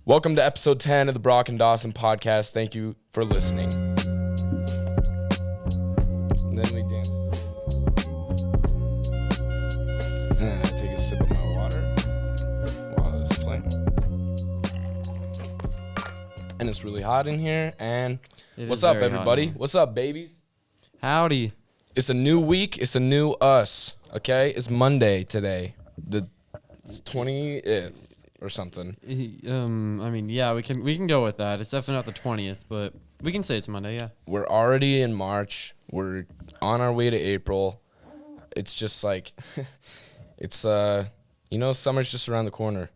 Welcome to episode 10 of the Broc and Dawson Podcast. Thank you for listening. And then we dance. And I take a sip of my water while this is playing. And it's really hot in here. And what's up, everybody? What's up, babies? Howdy. It's a new week. It's a new us. Okay? It's Monday today. The 20th or something. I mean, yeah, we can go with that. It's definitely not the 20th, but we can say it's Monday, yeah. We're already in March. We're on our way to April. It's just like, it's, summer's just around the corner.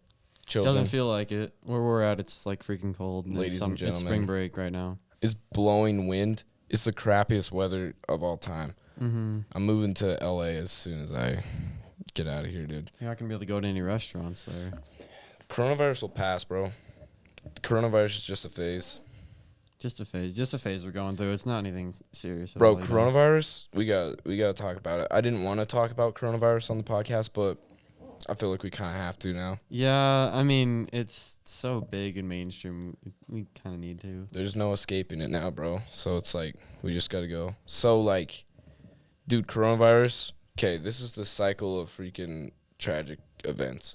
Children. Doesn't feel like it. Where we're at, it's like freaking cold. Ladies and gentlemen. It's spring break right now. It's blowing wind. It's the crappiest weather of all time. Mm-hmm. I'm moving to LA as soon as I get out of here, dude. You're not going to be able to go to any restaurants there. Coronavirus will pass, bro. Coronavirus is just a phase. Just a phase we're going through. It's not anything serious at Bro, all, coronavirus, we got to talk about it. I didn't want to talk about coronavirus on the podcast, but I feel like we kind of have to now. Yeah, I mean, it's so big and mainstream. We kind of need to. There's no escaping it now, bro. So it's like, we just got to go. So, like, dude, coronavirus, okay, this is the cycle of freaking tragic events.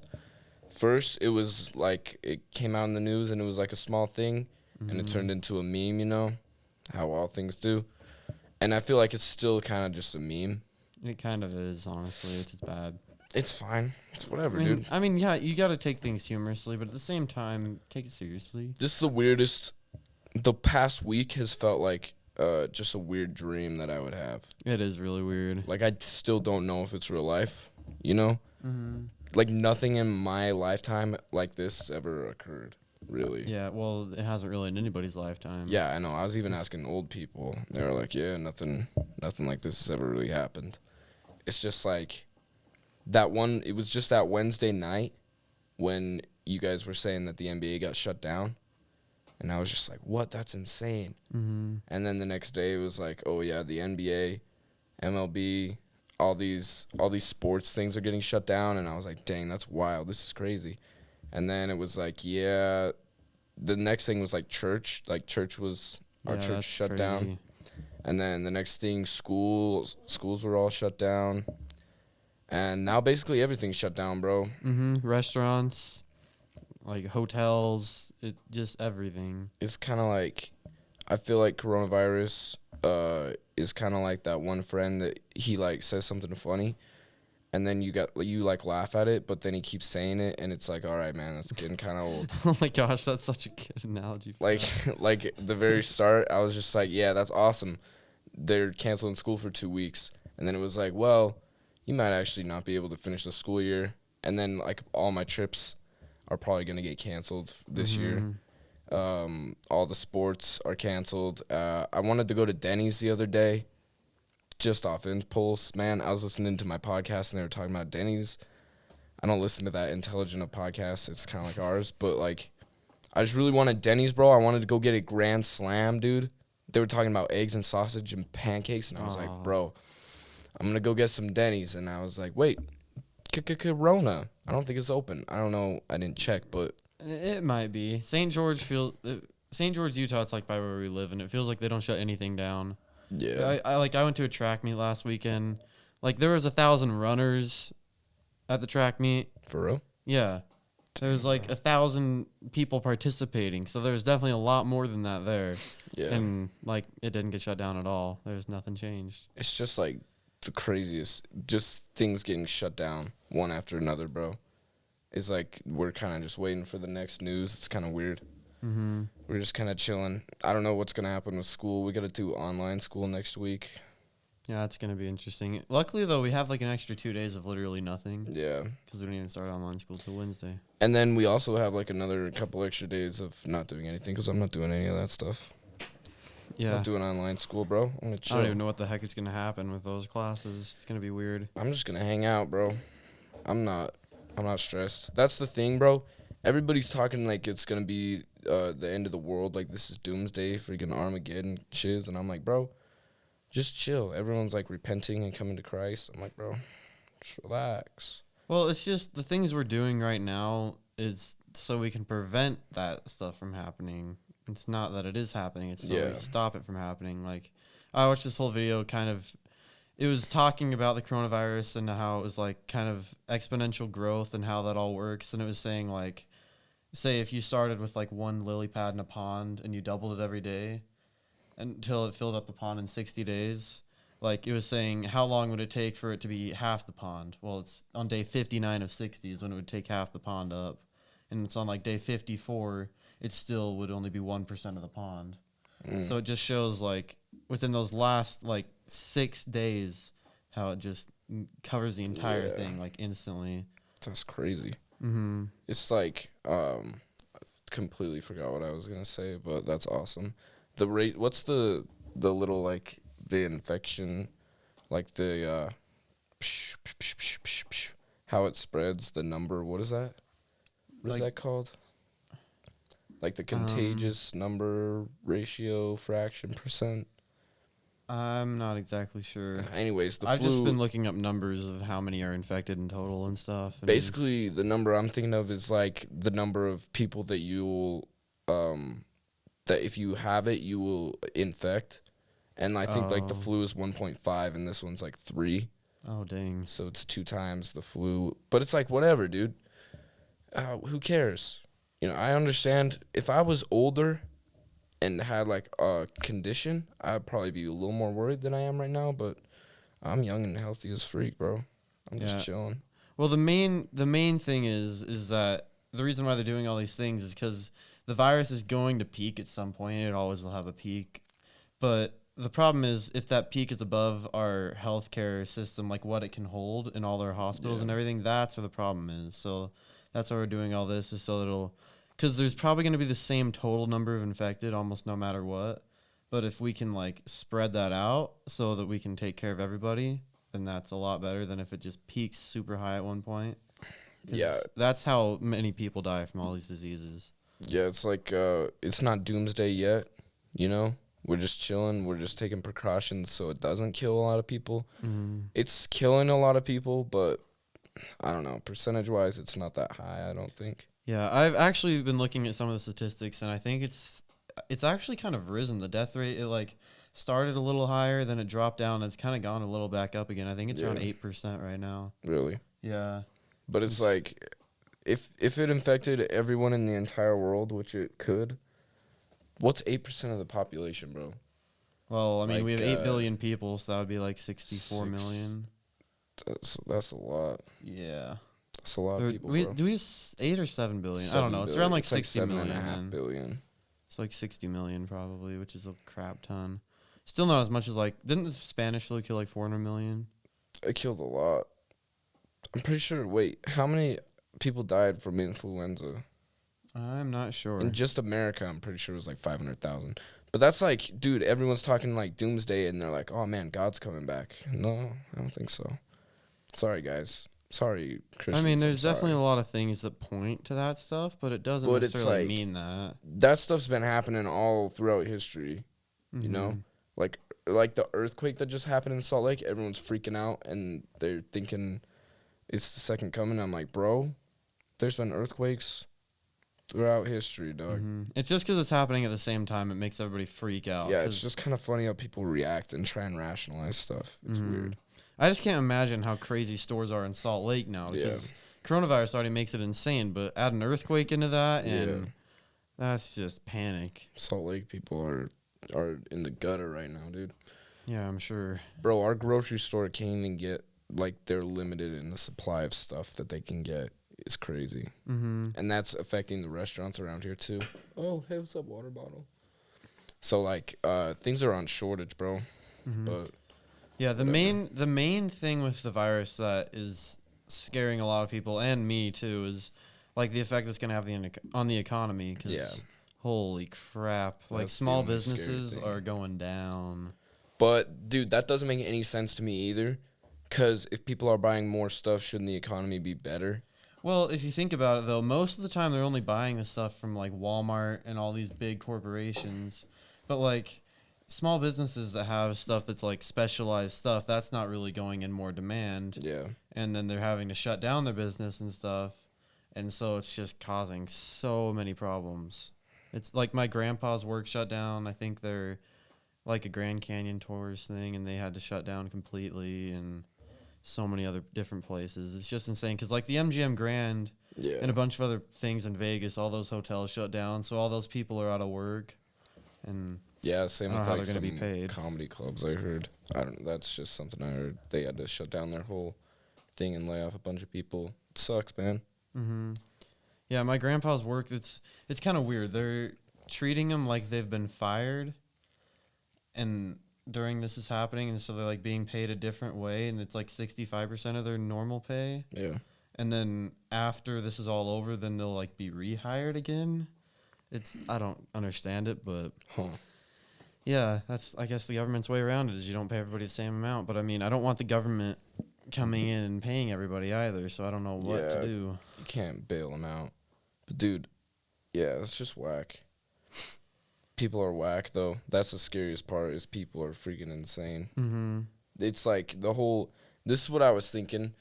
First, it was like, it came out in the news and it was like a small thing, and it turned into a meme, you know, how all things do. And I feel like it's still kind of just a meme. It kind of is, honestly. It's just bad. It's fine. It's whatever, dude. I mean, yeah, you got to take things humorously, but at the same time, take it seriously. This is the weirdest. The past week has felt like just a weird dream that I would have. It is really weird. Like, I still don't know if it's real life, you know? Mm-hmm. Like, nothing in my lifetime like this ever occurred, really. Yeah, well, it hasn't really in anybody's lifetime. Yeah, I know. I was even asking old people. They were like, yeah, nothing like this has ever really happened. It's just like it was just that Wednesday night when you guys were saying that the NBA got shut down. And I was just like, what? That's insane. Mm-hmm. And then the next day it was like, oh, yeah, the NBA, MLB, all these sports things are getting shut down. And I was like, dang, that's wild. This is crazy. And then it was like, yeah, the next thing was like church. Like our church shut crazy. down. And then the next thing, schools were all shut down. And now basically everything's shut down, bro. Mm-hmm. Restaurants, like hotels, just everything. It's kind of like, I feel like coronavirus is kind of like that one friend that he like says something funny, and then you like laugh at it, but then he keeps saying it, and it's like, all right, man, that's getting kind of old. Oh my gosh, that's such a good analogy. Like the very start, I was just like, yeah, that's awesome. They're canceling school for 2 weeks, and then it was like, well, you might actually not be able to finish the school year, and then like all my trips are probably gonna get canceled this year. All the sports are canceled. I wanted to go to Denny's the other day, just off impulse. Man, I was listening to my podcast and they were talking about Denny's. I don't listen to that intelligent of podcasts. It's kind of like ours, but like, I just really wanted Denny's, bro. I wanted to go get a Grand Slam, dude. They were talking about eggs and sausage and pancakes, and I was like, bro, I'm gonna go get some Denny's. And I was like, wait, Corona. I don't think it's open. I don't know. I didn't check, but it might be. St. George, Utah. It's like by where we live, and it feels like they don't shut anything down. Yeah. I went to a track meet last weekend. Like there was 1,000 runners at the track meet. For real? Yeah. There was like 1,000 people participating, so there was definitely a lot more than that there. Yeah. And like it didn't get shut down at all. There's nothing changed. It's just like the craziest, just things getting shut down one after another, bro. It's like we're kind of just waiting for the next news. It's kind of weird. Mm-hmm. We're just kind of chilling. I don't know what's going to happen with school. We got to do online school next week. Yeah, it's going to be interesting. Luckily, though, we have like an extra 2 days of literally nothing. Yeah. Because we don't even start online school till Wednesday. And then we also have like another couple extra days of not doing anything because I'm not doing any of that stuff. Yeah. I'm not doing online school, bro. I'm going to chill. I don't even know what the heck is going to happen with those classes. It's going to be weird. I'm just going to hang out, bro. I'm not stressed. That's the thing, bro. Everybody's talking like it's going to be the end of the world. Like this is doomsday, freaking Armageddon shiz. And I'm like, bro, just chill. Everyone's like repenting and coming to Christ. I'm like, bro, just relax. Well, it's just the things we're doing right now is so we can prevent that stuff from happening. It's not that it is happening. It's so we stop it from happening. Like, I watched this whole video it was talking about the coronavirus and how it was like kind of exponential growth and how that all works. And it was saying like, say if you started with like one lily pad in a pond and you doubled it every day until it filled up the pond in 60 days, like it was saying how long would it take for it to be half the pond? Well, it's on day 59 of 60 is when it would take half the pond up. And it's on like day 54, it still would only be 1% of the pond. So it just shows like within those last like 6 days how it just covers the entire thing like instantly. That's crazy. It's like I completely forgot what I was gonna say, but that's awesome. The rate, what's the little like the infection, like the how it spreads, the number, what is that? What is that called? Like the contagious number ratio fraction percent. I'm not exactly sure. Anyways, I've just been looking up numbers of how many are infected in total and stuff. Basically, the number I'm thinking of is like the number of people that you will, that if you have it, you will infect. And I think like the flu is 1.5 and this one's like 3. Oh, dang. So it's 2 times the flu. But it's like, whatever, dude. Who cares? You know, I understand if I was older and had like a condition, I'd probably be a little more worried than I am right now, but I'm young and healthy as freak, bro. I'm just chilling. Well, the main thing is that the reason why they're doing all these things is because the virus is going to peak at some point. It always will have a peak. But the problem is if that peak is above our healthcare system, like what it can hold in all their hospitals and everything, that's where the problem is. So that's why we're doing all this, is so that it'll... Because there's probably going to be the same total number of infected almost no matter what. But if we can, like, spread that out so that we can take care of everybody, then that's a lot better than if it just peaks super high at one point. Yeah. That's how many people die from all these diseases. Yeah, it's like, it's not doomsday yet, you know? We're just chilling. We're just taking precautions so it doesn't kill a lot of people. It's killing a lot of people, but I don't know. Percentage-wise, it's not that high, I don't think. Yeah, I've actually been looking at some of the statistics, and I think it's actually kind of risen. The death rate, it like started a little higher, then it dropped down, and it's kind of gone a little back up again. I think it's around 8% right now. Really? Yeah. But it's like, if it infected everyone in the entire world, which it could, what's 8% of the population, bro? Well, I mean, like, we have 8 billion people, so that would be like 64 million. That's a lot. Yeah. That's a lot of people, bro. Do we have 8 or 7 billion? I don't know. It's around like 60 million. 7.5 billion. It's like 60 million probably, which is a crap ton. Still not as much as like, didn't the Spanish flu kill like 400 million? It killed a lot. I'm pretty sure, wait, how many people died from influenza? I'm not sure. In just America, I'm pretty sure it was like 500,000. But that's like, dude, everyone's talking like doomsday and they're like, oh man, God's coming back. No, I don't think so. Sorry, guys. Sorry, Christians. I mean, there's definitely a lot of things that point to that stuff, but it doesn't necessarily mean that. That stuff's been happening all throughout history, you know? Like the earthquake that just happened in Salt Lake, everyone's freaking out, and they're thinking it's the second coming. I'm like, bro, there's been earthquakes throughout history, dog. It's just because it's happening at the same time, it makes everybody freak out. Yeah, it's just kind of funny how people react and try and rationalize stuff. It's weird. I just can't imagine how crazy stores are in Salt Lake now, because coronavirus already makes it insane, but add an earthquake into that, and that's just panic. Salt Lake people are in the gutter right now, dude. Yeah, I'm sure. Bro, our grocery store can't even get, like, they're limited in the supply of stuff that they can get. It's crazy. And that's affecting the restaurants around here, too. Oh, hey, what's up, water bottle? So, like, things are on shortage, bro. But... yeah, the main thing with the virus that is scaring a lot of people, and me too, is like the effect it's going to have on the economy. Because holy crap, like small businesses are going down. But dude, that doesn't make any sense to me either. Because if people are buying more stuff, shouldn't the economy be better? Well, if you think about it though, most of the time they're only buying the stuff from like Walmart and all these big corporations. But like small businesses that have stuff that's like specialized stuff, that's not really going in more demand. Yeah. And then they're having to shut down their business and stuff. And so it's just causing so many problems. It's like my grandpa's work shut down. I think they're like a Grand Canyon tours thing, and they had to shut down completely, and so many other different places. It's just insane because like the MGM Grand and a bunch of other things in Vegas, all those hotels shut down, so all those people are out of work, and same with like some comedy clubs. I heard. That's just something I heard. They had to shut down their whole thing and lay off a bunch of people. It sucks, man. Mm-hmm. Yeah, my grandpa's work. It's kind of weird. They're treating them like they've been fired, and during this is happening, and so they're like being paid a different way, and it's like 65% of their normal pay. Yeah. And then after this is all over, then they'll like be rehired again. I don't understand it, but yeah, that's I guess the government's way around it is you don't pay everybody the same amount. But I mean, I don't want the government coming in and paying everybody either, so I don't know what to do. You can't bail them out. But dude, yeah, it's just whack. People are whack, though. That's the scariest part, is people are freaking insane. Mm-hmm. It's like this is what I was thinking.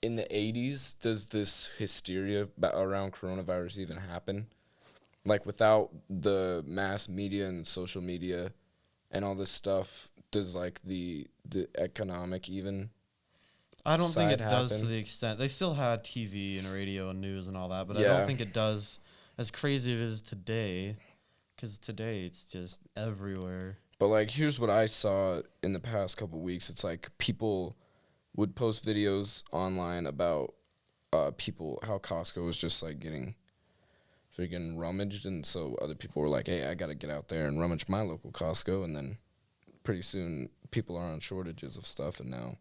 In the 80s, does this hysteria around coronavirus even happen? Like, without the mass media and social media and all this stuff, does, like, the economic even I don't think it does to the extent. They still had TV and radio and news and all that, but I don't think it does as crazy as it is today, because today it's just everywhere. But, like, here's what I saw in the past couple weeks. It's like people would post videos online about people, how Costco was just, like, getting freaking rummaged. And so other people were like, hey, I got to get out there and rummage my local Costco. And then pretty soon people are on shortages of stuff. And now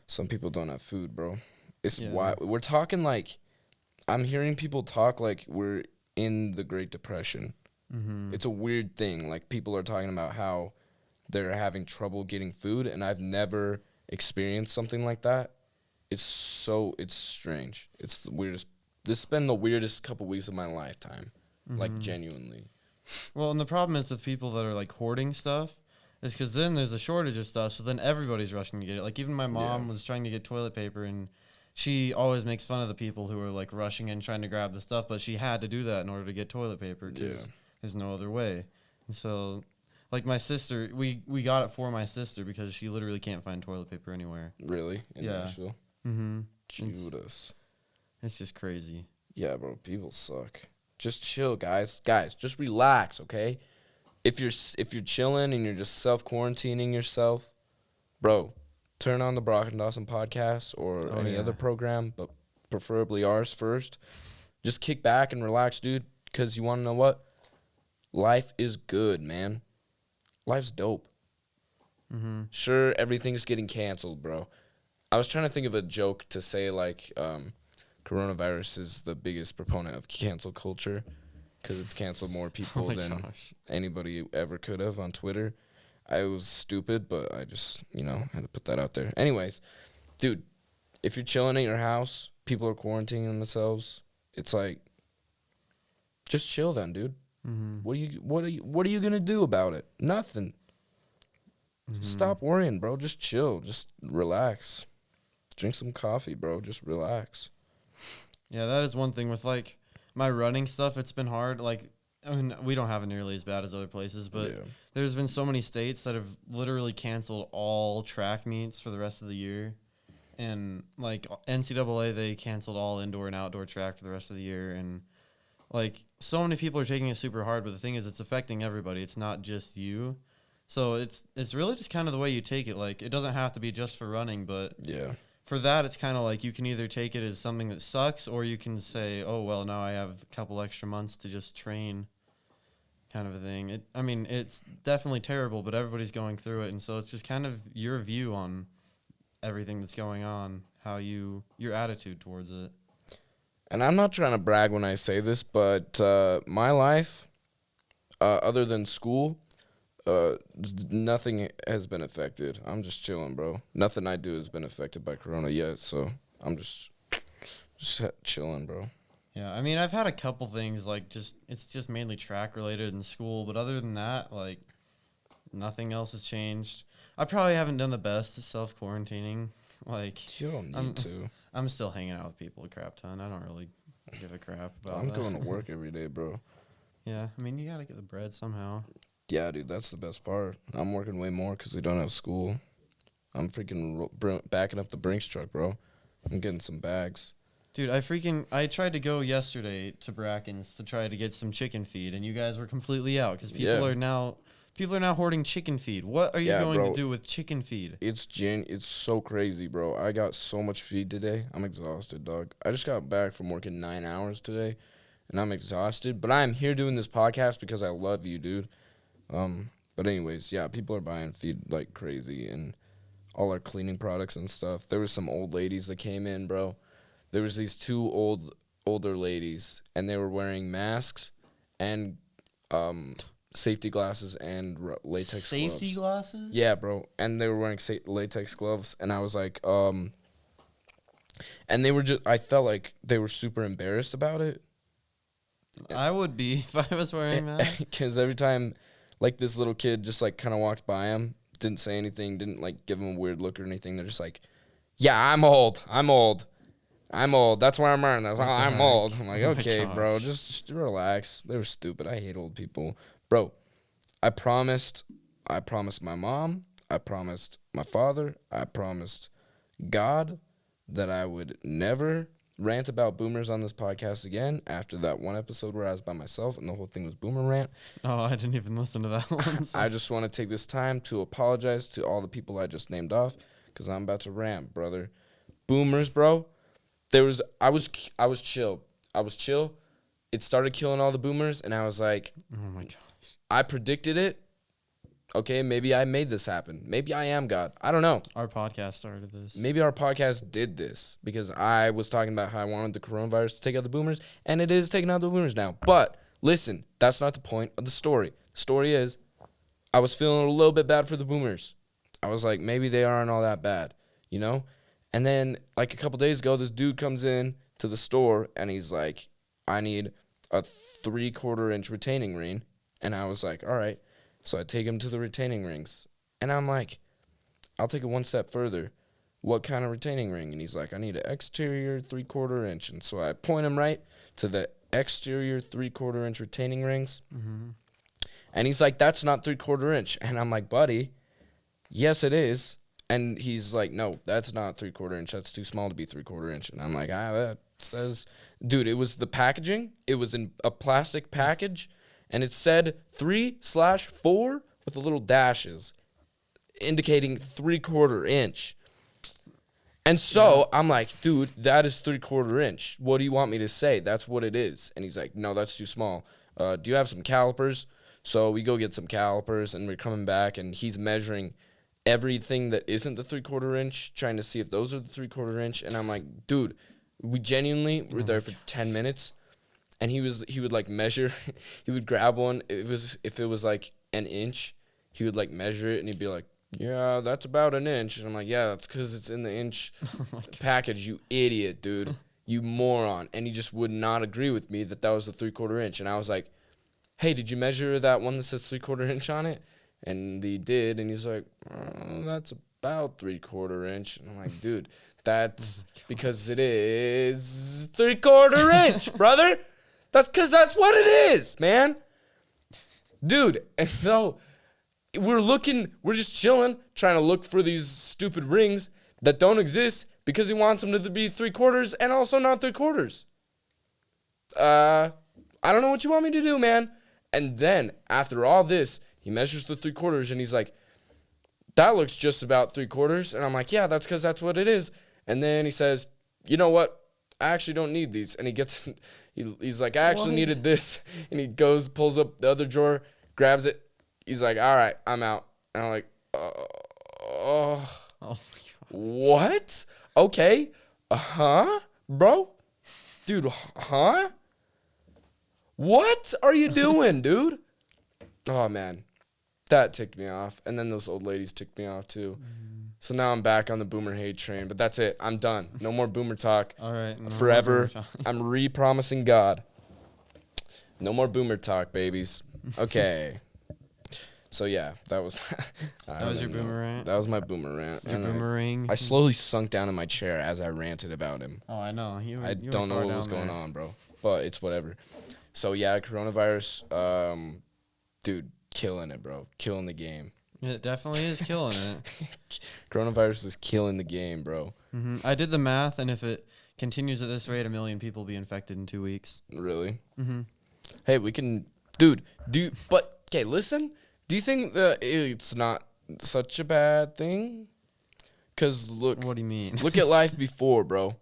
some people don't have food, bro. It's why we're talking like, I'm hearing people talk like we're in the Great Depression. Mm-hmm. It's a weird thing. Like, people are talking about how they're having trouble getting food, and I've never experienced something like that. It's strange. It's the weirdest. This has been the weirdest couple weeks of my lifetime. Like, genuinely. Well, and the problem is with people that are like hoarding stuff is because then there's a shortage of stuff, so then everybody's rushing to get it. Like, even my mom was trying to get toilet paper, and she always makes fun of the people who are like rushing in trying to grab the stuff, but she had to do that in order to get toilet paper because there's no other way. And so, like, my sister, we got it for my sister because she literally can't find toilet paper anywhere. Really? In Nashville? Mm-hmm. Judas. It's just crazy. Yeah, bro. People suck. Just chill, guys. Guys, just relax, okay? If you're chilling and you're just self-quarantining yourself, bro, turn on the Broc and Dawson Podcast or any other program, but preferably ours first. Just kick back and relax, dude, because you want to know what? Life is good, man. Life's dope. Mm-hmm. Sure, everything's getting canceled, bro. I was trying to think of a joke to say, like, coronavirus is the biggest proponent of cancel culture because it's canceled more people than anybody ever could have on Twitter. I was stupid, but I just, had to put that out there. Anyways, dude, if you're chilling at your house, people are quarantining themselves, it's like, just chill then, dude. Mm-hmm. What are you gonna do about it? Nothing. Mm-hmm. Stop worrying, bro. Just chill. Just relax. Drink some coffee, bro. Just relax. Yeah, that is one thing with like my running stuff. It's been hard. Like, I mean, we don't have it nearly as bad as other places, but there's been so many states that have literally canceled all track meets for the rest of the year. And like NCAA, they canceled all indoor and outdoor track for the rest of the year. And like, so many people are taking it super hard, but the thing is, it's affecting everybody. It's not just you. So it's really just kind of the way you take it. Like, it doesn't have to be just for running, but for that, it's kind of like you can either take it as something that sucks, or you can say, oh, well, now I have a couple extra months to just train, kind of a thing. It's definitely terrible, but everybody's going through it. And so it's just kind of your view on everything that's going on, your attitude towards it. And I'm not trying to brag when I say this, but my life, other than school, nothing has been affected. I'm just chilling, bro. Nothing I do has been affected by Corona yet, so I'm just chilling, bro. Yeah, I mean, I've had a couple things, like, it's just mainly track related in school, but other than that, like, nothing else has changed. I probably haven't done the best at self-quarantining. Like, You don't need to. I'm still hanging out with people a crap ton. I don't really give a crap about I'm that. going to work every day, bro. Yeah, I mean, you gotta get the bread somehow. Yeah, dude, that's the best part. I'm working way more because we don't have school. I'm freaking backing up the Brinks truck, bro. I'm getting some bags. Dude, I tried to go yesterday to Bracken's to try to get some chicken feed, and you guys were completely out because people are now hoarding chicken feed. What are you going to do with chicken feed? It's so crazy, bro. I got so much feed today. I'm exhausted, dog. I just got back from working 9 hours today, and I'm exhausted. But I'm here doing this podcast because I love you, dude. But anyways, yeah, people are buying feed like crazy and all our cleaning products and stuff. There was some old ladies that came in, bro. There was these two older ladies, and they were wearing masks and safety glasses and latex gloves. Safety glasses? Yeah, bro. And they were wearing latex gloves, and I was like, and they were I felt like they were super embarrassed about it. I would be if I was wearing that. Because every time, like, this little kid just, like, kind of walked by him, didn't say anything, didn't, like, give him a weird look or anything. They're just like, yeah, I'm old. That's why I'm wearing this. I'm old. I'm like, okay, bro, just relax. They were stupid. I hate old people. Bro, I promised my mom, I promised my father, I promised God that I would never rant about boomers on this podcast again after that one episode where I was by myself and the whole thing was boomer rant. Oh, I didn't even listen to that one. So. I just want to take this time to apologize to all the people I just named off because I'm about to rant, brother. Boomers, bro. I was chill. It started killing all the boomers, and I was like, oh my gosh. I predicted it. Okay, maybe I made this happen. Maybe I am God. I don't know. Our podcast started this. Maybe our podcast did this because I was talking about how I wanted the coronavirus to take out the boomers, and it is taking out the boomers now. But listen, that's not the point of the story. The story is I was feeling a little bit bad for the boomers. I was like, maybe they aren't all that bad, you know? And then, like, a couple days ago, this dude comes in to the store, and he's like, I need a 3/4 inch retaining ring. And I was like, all right. So I take him to the retaining rings. And I'm like, I'll take it one step further. What kind of retaining ring? And he's like, I need an exterior 3/4 inch. And so I point him right to the exterior 3/4 inch retaining rings. Mm-hmm. And he's like, that's not 3/4 inch. And I'm like, buddy, yes, it is. And he's like, no, that's not 3/4 inch. That's too small to be 3/4 inch. And I'm like, that says, dude, it was the packaging. It was in a plastic package. And it said 3/4 with the little dashes indicating 3/4 inch. And so I'm like, dude, that is 3/4 inch. What do you want me to say? That's what it is. And he's like, no, that's too small. Do you have some calipers? So we go get some calipers, and we're coming back, and he's measuring everything that isn't the 3/4 inch, trying to see if those are the 3/4 inch. And I'm like, dude, we genuinely were there for 10 minutes. And he would like measure, he would grab one. If it was like an inch, he would like measure it, and he'd be like, yeah, that's about an inch. And I'm like, yeah, that's because it's in the inch package, you idiot, dude, you moron. And he just would not agree with me that was the 3/4 inch. And I was like, hey, did you measure that one that says 3/4 inch on it? And he did, and he's like, that's about 3/4 inch. And I'm like, dude, that's because it is 3/4 inch, brother. That's because that's what it is, man. Dude, and so we're just chilling, trying to look for these stupid rings that don't exist because he wants them to be 3/4 and also not 3/4. I don't know what you want me to do, man. And then after all this, he measures the 3/4 and he's like, that looks just about 3/4. And I'm like, yeah, that's because that's what it is. And then he says, you know what? I actually don't need these. And he's like, I actually needed this. And he pulls up the other drawer, grabs it. He's like, all right, I'm out. And I'm like, oh my God. What? Okay. Bro? Dude, huh? What are you doing, dude? Oh, man. That ticked me off. And then those old ladies ticked me off, too. So now I'm back on the boomer hate train, but that's it. I'm done. No more boomer talk. All right. No forever. I'm re-promising God. No more boomer talk, babies. Okay. So yeah, that was That was your boomer rant? That was my boomer rant. Your boomerang? I slowly sunk down in my chair as I ranted about him. Oh, I know. I don't know what was going on, bro. But it's whatever. So yeah, coronavirus, dude, killing it, bro. Killing the game. It definitely is killing it. Coronavirus is killing the game, bro. Mm-hmm. I did the math, and if it continues at this rate, 1 million people will be infected in 2 weeks. Really? Mm-hmm. Hey, we can, dude. But okay, listen. Do you think that it's not such a bad thing? Cause look, What do you mean? Look at life before, bro.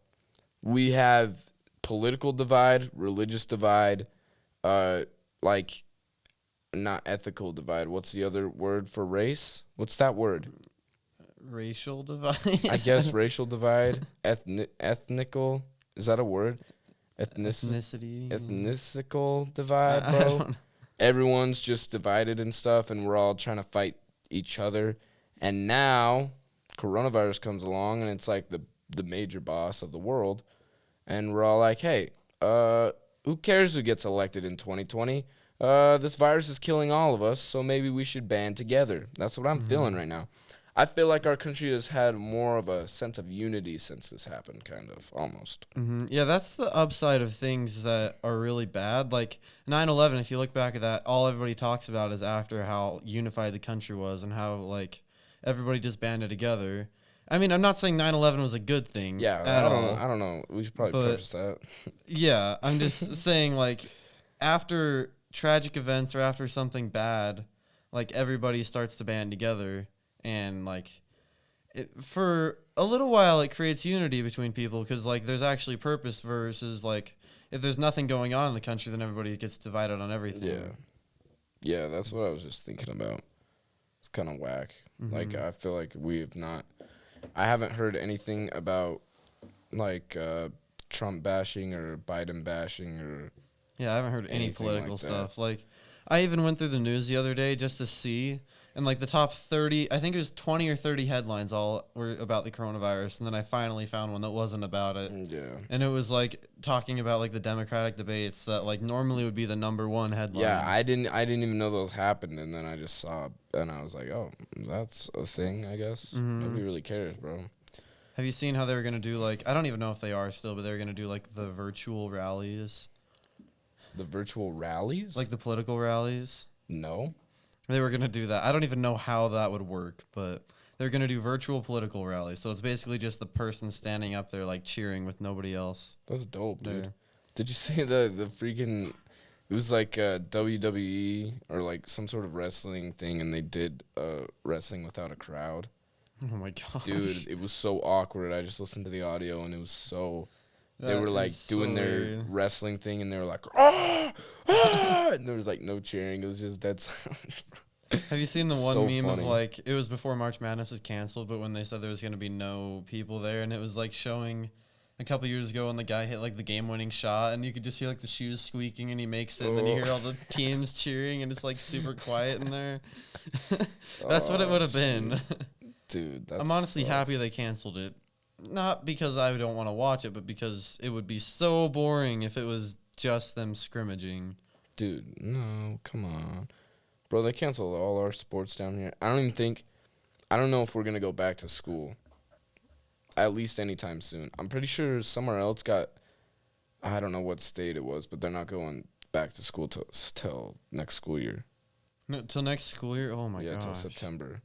We have political divide, religious divide, like not ethical divide. What's the other word for race? What's that word? Racial divide? I guess racial divide. Ethnical. Is that a word? Ethnicity. Ethnicical divide, bro. Everyone's just divided and stuff, and we're all trying to fight each other. And now coronavirus comes along, and it's like the major boss of the world. And we're all like, hey, who cares who gets elected in 2020? This virus is killing all of us, so maybe we should band together. That's what I'm feeling right now. I feel like our country has had more of a sense of unity since this happened, kind of, almost. Mm-hmm. Yeah, that's the upside of things that are really bad. Like 9/11, if you look back at that, all everybody talks about is after how unified the country was and how, like, everybody just banded together. I mean, I'm not saying 9/11 was a good thing. Yeah, I don't know. We should probably preface that. Yeah, I'm just saying, like, after tragic events or after something bad, like, everybody starts to band together. And, like, for a little while, it creates unity between people because, like, there's actually purpose versus, like, if there's nothing going on in the country, then everybody gets divided on everything. Yeah. Yeah, that's what I was just thinking about. It's kind of whack. Mm-hmm. Like, I feel like I haven't heard anything about, like, Trump bashing or Biden bashing or. Yeah, I haven't heard any political stuff. Like, I even went through the news the other day just to see. And, like, the top 30, I think it was 20 or 30 headlines all were about the coronavirus. And then I finally found one that wasn't about it. Yeah. And it was, like, talking about, like, the Democratic debates that, like, normally would be the #1 headline. Yeah, I didn't even know those happened. And then I just saw, and I was like, oh, that's a thing, I guess. Nobody really cares, bro. Have you seen how they were going to do, like, I don't even know if they are still, but they were going to do, like, the virtual rallies? The virtual rallies? Like, the political rallies? No. They were going to do that. I don't even know how that would work, but they're going to do virtual political rallies. So it's basically just the person standing up there, like, cheering with nobody else. That's dope, dude. There. Did you see the freaking... It was like WWE or, like, some sort of wrestling thing, and they did wrestling without a crowd. Oh, my gosh. Dude, it was so awkward. I just listened to the audio, and it was so... They That were, like, is so doing their weird. wrestling thing, and they were like, ah! Ah! And there was, like, no cheering. It was just dead silence. Have you seen the one So meme funny. of, like, it was before March Madness was canceled, but when they said there was going to be no people there, and it was, like, showing a couple years ago when the guy hit, like, the game-winning shot, and you could just hear, like, the shoes squeaking, and he makes it, and then you hear all the teams cheering, and it's, like, super quiet in there. That's what it would have been. Dude, that's I'm honestly happy they canceled it. Not because I don't want to watch it, but because it would be so boring if it was just them scrimmaging. Dude, no, come on. Bro, they canceled all our sports down here. I don't know if we're going to go back to school. At least anytime soon. I'm pretty sure somewhere else I don't know what state it was, but they're not going back to school till next school year. No, till next school year? Oh, my gosh. Yeah, till September.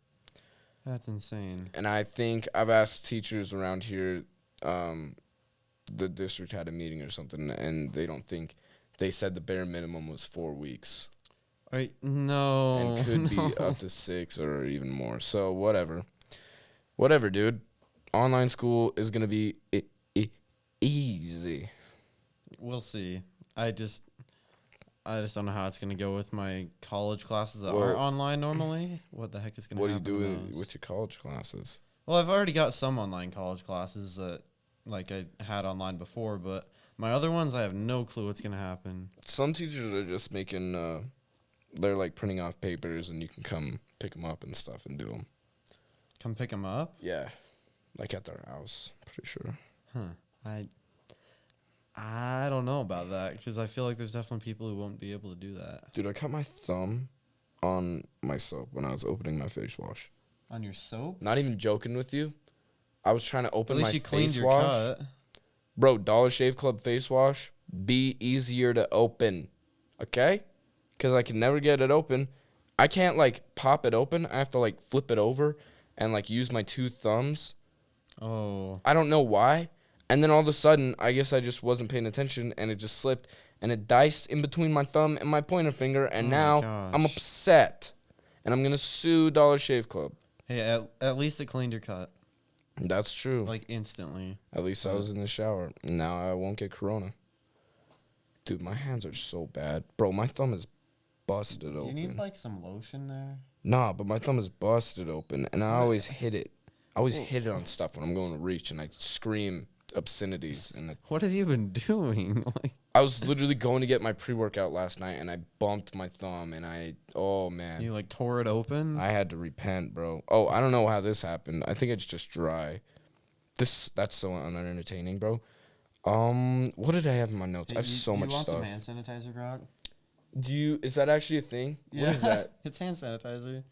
That's insane. And I think I've asked teachers around here, the district had a meeting or something, and they said the bare minimum was 4 weeks. No. And could be up to 6 or even more. So whatever. Whatever, dude. Online school is going to be easy. We'll see. I just don't know how it's going to go with my college classes that aren't online normally. What the heck is going to happen? What do you do with your college classes? Well, I've already got some online college classes that, like, I had online before, but my other ones, I have no clue what's going to happen. Some teachers are just making, they're, like, printing off papers, and you can come pick them up and stuff and do them. Come pick them up? Yeah. Like, at their house, pretty sure. Huh. I don't know about that because I feel like there's definitely people who won't be able to do that. Dude, I cut my thumb on my soap when I was opening my face wash. On your soap? Not even joking with you. I was trying to open At least my you cleaned face your wash. cut. Bro, Dollar Shave Club face wash be easier to open. Okay? Because I can never get it open. I can't, like, pop it open. I have to, like, flip it over and, like, use my 2 thumbs. Oh. I don't know why. And then all of a sudden, I guess I just wasn't paying attention, and it just slipped, and it diced in between my thumb and my pointer finger, and now I'm upset. And I'm going to sue Dollar Shave Club. Hey, at least it cleaned your cut. That's true. Like, instantly. At least I was in the shower. Now I won't get corona. Dude, my hands are so bad. Bro, my thumb is busted open. Do you need, like, some lotion there? Nah, but my thumb is busted open, and I always hit it. I always hit it on stuff when I'm going to reach, and I scream obscenities. And what have you been doing? Like, I was literally going to get my pre-workout last night, and I bumped my thumb, and oh, man. you, like, tore it open? I had to repent, bro. Oh, I don't know how this happened. I think it's just dry. That's so unentertaining, bro. What did I have in my notes? I have so much stuff. Do you want some hand sanitizer, Grog? Is that actually a thing? Yeah. What is that? It's hand sanitizer.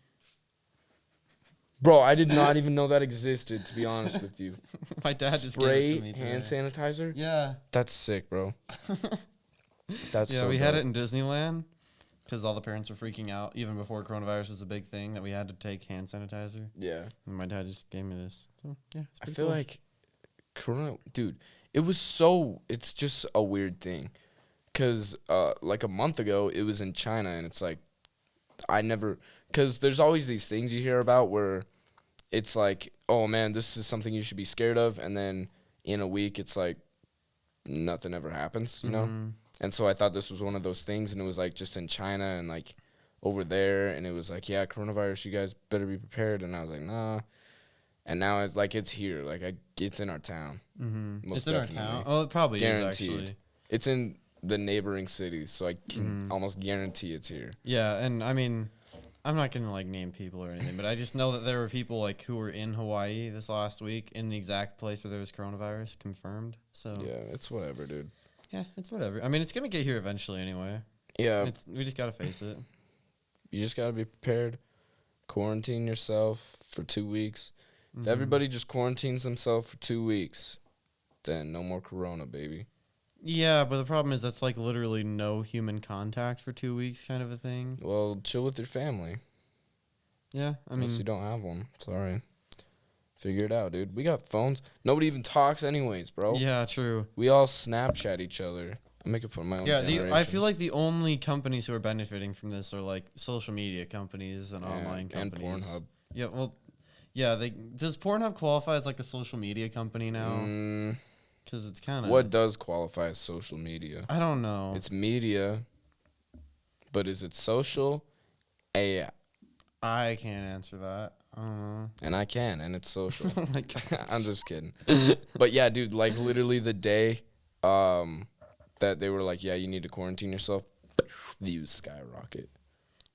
Bro, I did not even know that existed, to be honest with you. My dad just gave it to me hand today. sanitizer? Yeah. That's sick, bro. That's yeah, so we had dope. it in Disneyland because all the parents were freaking out even before coronavirus was a big thing that we had to take hand sanitizer. Yeah. And my dad just gave me this. So, yeah, it's I pretty feel cool. like dude, it's just a weird thing. Because, like a month ago, it was in China, and it's like, because there's always these things you hear about where it's like, oh, man, this is something you should be scared of, and then in a week, it's like, nothing ever happens, you know? And so I thought this was one of those things, and it was, like, just in China and, like, over there, and it was like, yeah, coronavirus, you guys better be prepared, and I was like, nah. And now it's like, it's here. Like, it's in our town. It's in our town? Oh, it probably Guaranteed. is, actually. It's in the neighboring cities, so I can almost guarantee it's here. Yeah, and I mean, I'm not going to, like, name people or anything, but I just know that there were people, like, who were in Hawaii this last week in the exact place where there was coronavirus confirmed, so. Yeah, it's whatever, dude. Yeah, it's whatever. I mean, it's going to get here eventually anyway. Yeah. We just got to face it. You just got to be prepared. Quarantine yourself for 2 weeks. If everybody just quarantines themselves for 2 weeks, then no more corona, baby. Yeah, but the problem is that's like literally no human contact for 2 weeks kind of a thing. Well, chill with your family. Yeah, I mean. Unless you don't have one. Sorry. Figure it out, dude. We got phones. Nobody even talks anyways, bro. Yeah, true. We all Snapchat each other. I'm making fun of my own generation. I feel like the only companies who are benefiting from this are like social media companies and online companies. And Pornhub. Yeah, well, yeah. Does Pornhub qualify as like a social media company now? Because it's kind of. What does qualify as social media? I don't know. It's media, but is it social? Yeah. I can't answer that. I don't know. And I can, and it's social. Oh my gosh. I'm just kidding. But yeah, dude, like literally the day that they were like, yeah, you need to quarantine yourself, views skyrocket.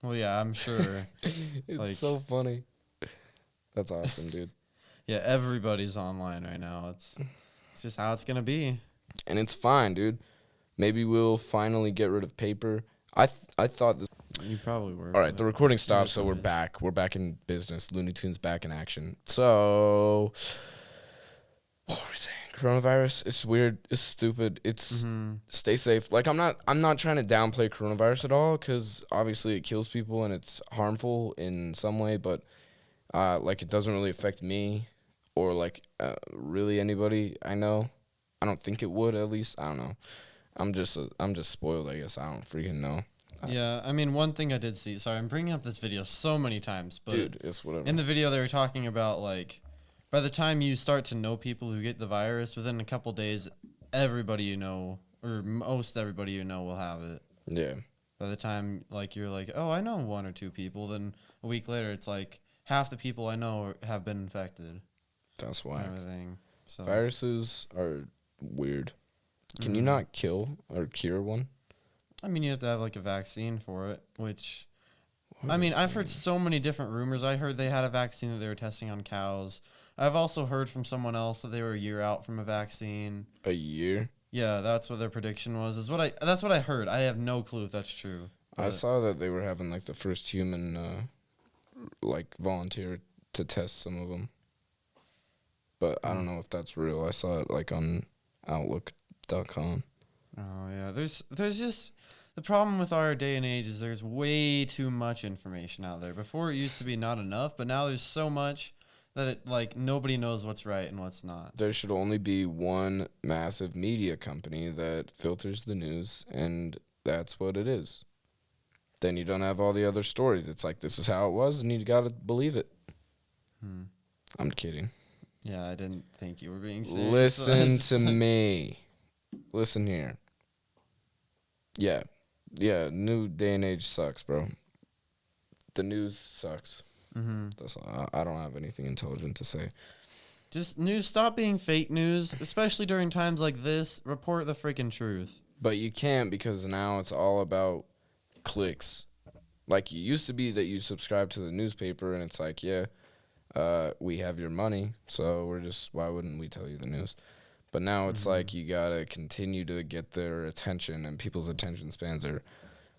Well, yeah, I'm sure. It's like, so funny. That's awesome, dude. Yeah, everybody's online right now. It's just how it's gonna be. And it's fine, dude. Maybe we'll finally get rid of paper. I thought this. You probably were. All right, the recording stopped, so we're back. We're back in business. Looney Tunes back in action. So, what were we saying? Coronavirus. It's weird. It's stupid. It's stay safe. Like I'm not trying to downplay coronavirus at all, because obviously it kills people and it's harmful in some way. But like it doesn't really affect me or like really anybody I know. I don't think it would. At least I don't know. I'm just spoiled, I guess. I don't freaking know. Yeah, I mean, one thing I did see. Sorry, I'm bringing up this video so many times, but dude, it's whatever. In the video, they were talking about like, by the time you start to know people who get the virus, within a couple days, everybody you know, or most everybody you know, will have it. Yeah. By the time like you're like, oh, I know one or two people, then a week later, it's like half the people I know have been infected. That's why. Kind of thing. So viruses are weird. Can you not kill or cure one? I mean, you have to have like a vaccine for it, which, I mean, I've heard so many different rumors. I heard they had a vaccine that they were testing on cows. I've also heard from someone else that they were a year out from a vaccine. A year? Yeah, that's what their prediction was. That's what I heard. I have no clue if that's true. I saw that they were having like the first human like volunteer to test some of them. But I don't know if that's real. I saw it like on Outlook.com. Oh yeah, there's just the problem with our day and age is there's way too much information out there. Before it used to be not enough, but now there's so much that it like nobody knows what's right and what's not. There should only be one massive media company that filters the news, and that's what it is. Then you don't have all the other stories. It's like, this is how it was, and you gotta believe it. I'm kidding. Yeah, I didn't think you were being serious. Listen to me. Listen here. Yeah, new day and age sucks, bro. The news sucks. That's all. I don't have anything intelligent to say. Just news, stop being fake news, especially during times like this. Report the freaking truth. But you can't, because now it's all about clicks. Like, it used to be that you subscribe to the newspaper and it's like, yeah, we have your money, so why wouldn't we tell you the news? But now it's like you gotta continue to get their attention, and people's attention spans are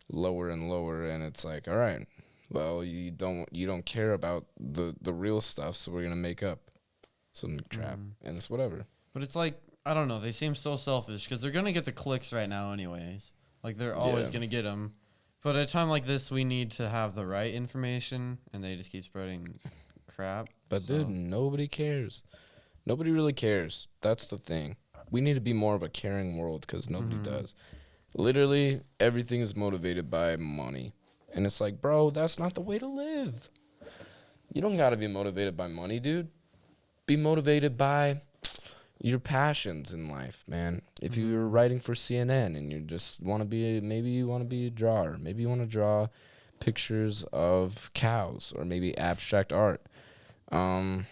lower and lower, and it's like, all right, well, you don't care about the real stuff, so we're gonna make up some crap, and it's whatever. But it's like, I don't know, they seem so selfish because they're gonna get the clicks right now anyways. Like, they're always gonna get them. But at a time like this, we need to have the right information, and they just keep spreading crap. But dude, nobody cares. Nobody really cares. That's the thing. We need to be more of a caring world, because nobody does. Literally, everything is motivated by money. And it's like, bro, that's not the way to live. You don't got to be motivated by money, dude. Be motivated by your passions in life, man. If you're writing for CNN and you just want to be, maybe you want to be a drawer. Maybe you want to draw pictures of cows, or maybe abstract art. And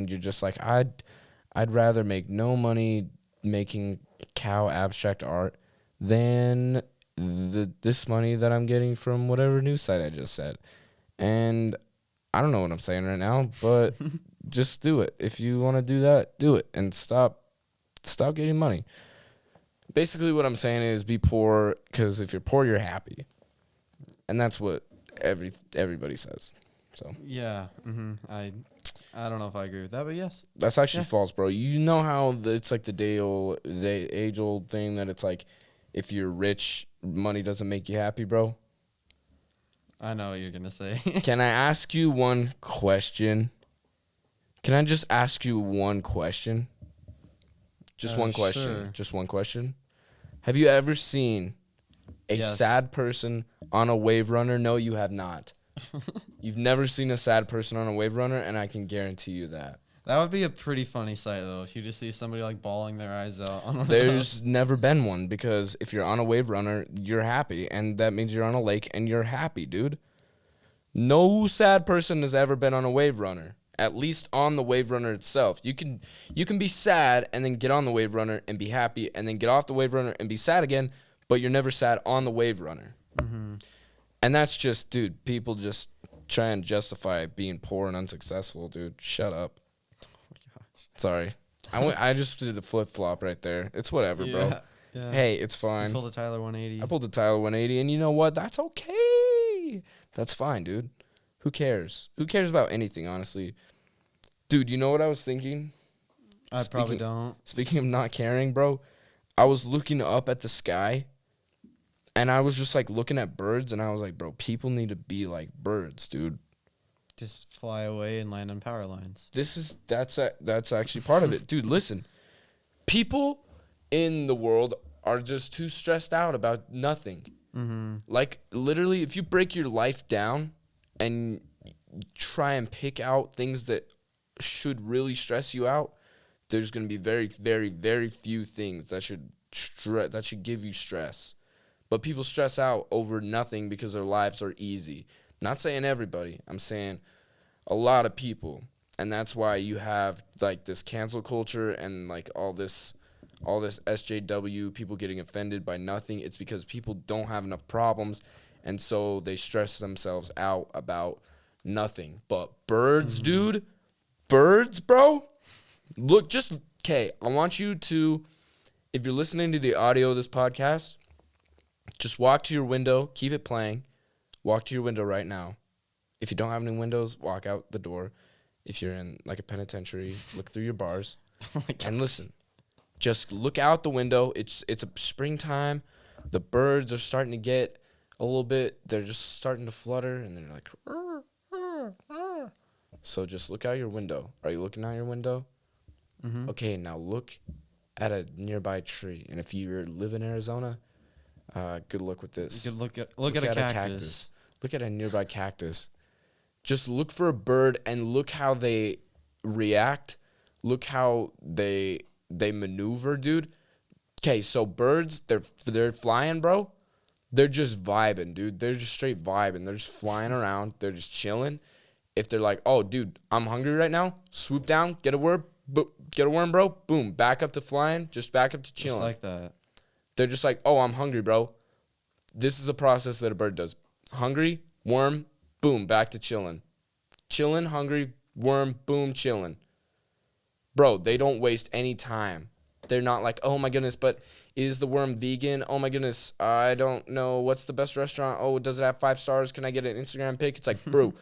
you're just like, I'd rather make no money making cow abstract art than this money that I'm getting from whatever news site I just said. And I don't know what I'm saying right now, but just do it. If you want to do that, do it, and stop getting money. Basically, what I'm saying is be poor, because if you're poor, you're happy, and that's what everybody says. So yeah, I don't know if I agree with that, but yes, that's actually false, bro. You know how it's like the age old thing that it's like, if you're rich, money doesn't make you happy, bro. I know what you're gonna say. Can I ask you one question? Can I just ask you one question? Just one question. Sure. Just one question. Have you ever seen a sad person on a wave runner? No, you have not. You've never seen a sad person on a wave runner, and I can guarantee you that. That would be a pretty funny sight, though, if you just see somebody like bawling their eyes out on one There's never been one, because if you're on a wave runner, you're happy, and that means you're on a lake and you're happy, dude. No sad person has ever been on a wave runner, at least on the wave runner itself. You can be sad and then get on the wave runner and be happy, and then get off the wave runner and be sad again, but you're never sad on the wave runner. And that's just, dude, people just try and justify being poor and unsuccessful, dude. Shut up. Sorry. I just did a flip-flop right there. It's whatever, bro. Yeah. Hey, it's fine. You pulled a Tyler 180. I pulled the Tyler 180, and you know what? That's okay. That's fine, dude. Who cares? Who cares about anything, honestly? Dude, you know what I was thinking? I probably don't. Speaking of not caring, bro, I was looking up at the sky, and I was just, like, looking at birds, and I was like, bro, people need to be like birds, dude. Just fly away and land on power lines. That's actually part of it. Dude, listen. People in the world are just too stressed out about nothing. Like, literally, if you break your life down and try and pick out things that should really stress you out, there's going to be very, very, very few things that should give you stress. But people stress out over nothing because their lives are easy. Not saying everybody. I'm saying a lot of people. And that's why you have, like, this cancel culture and, like, all this SJW, people getting offended by nothing. It's because people don't have enough problems, and so they stress themselves out about nothing. But birds, dude, birds, bro, look, okay, I want you to, if you're listening to the audio of this podcast, Just walk to your window. Keep it playing. Walk to your window right now. If you don't have any windows, walk out the door. If you're in like a penitentiary, look through your bars. Oh my God. And listen. Just look out the window. It's a springtime. The birds are starting to get a little bit. They're just starting to flutter, and they're like. "Rrr, rrr, rrr." So just look out your window. Are you looking out your window? Mm-hmm. Okay, now look at a nearby tree. And if you live in Arizona, good luck with this. You could look at a cactus. Look at a nearby cactus. Just look for a bird and look how they react. Look how they maneuver, dude. Okay, so birds, they're flying, bro. They're just vibing, dude. They're just straight vibing. They're just flying around. They're just chilling. If they're like, oh, dude, I'm hungry right now, swoop down, get a worm, bro. Boom, back up to flying, just back up to chilling. Just like that. They're just like, oh, I'm hungry, bro. This is the process that a bird does. Hungry, worm, boom, back to chilling. Chilling, hungry, worm, boom, chilling. Bro, they don't waste any time. They're not like, oh my goodness, but is the worm vegan? Oh my goodness, I don't know. What's the best restaurant? Oh, does it have 5 stars? Can I get an Instagram pic? It's like, bro,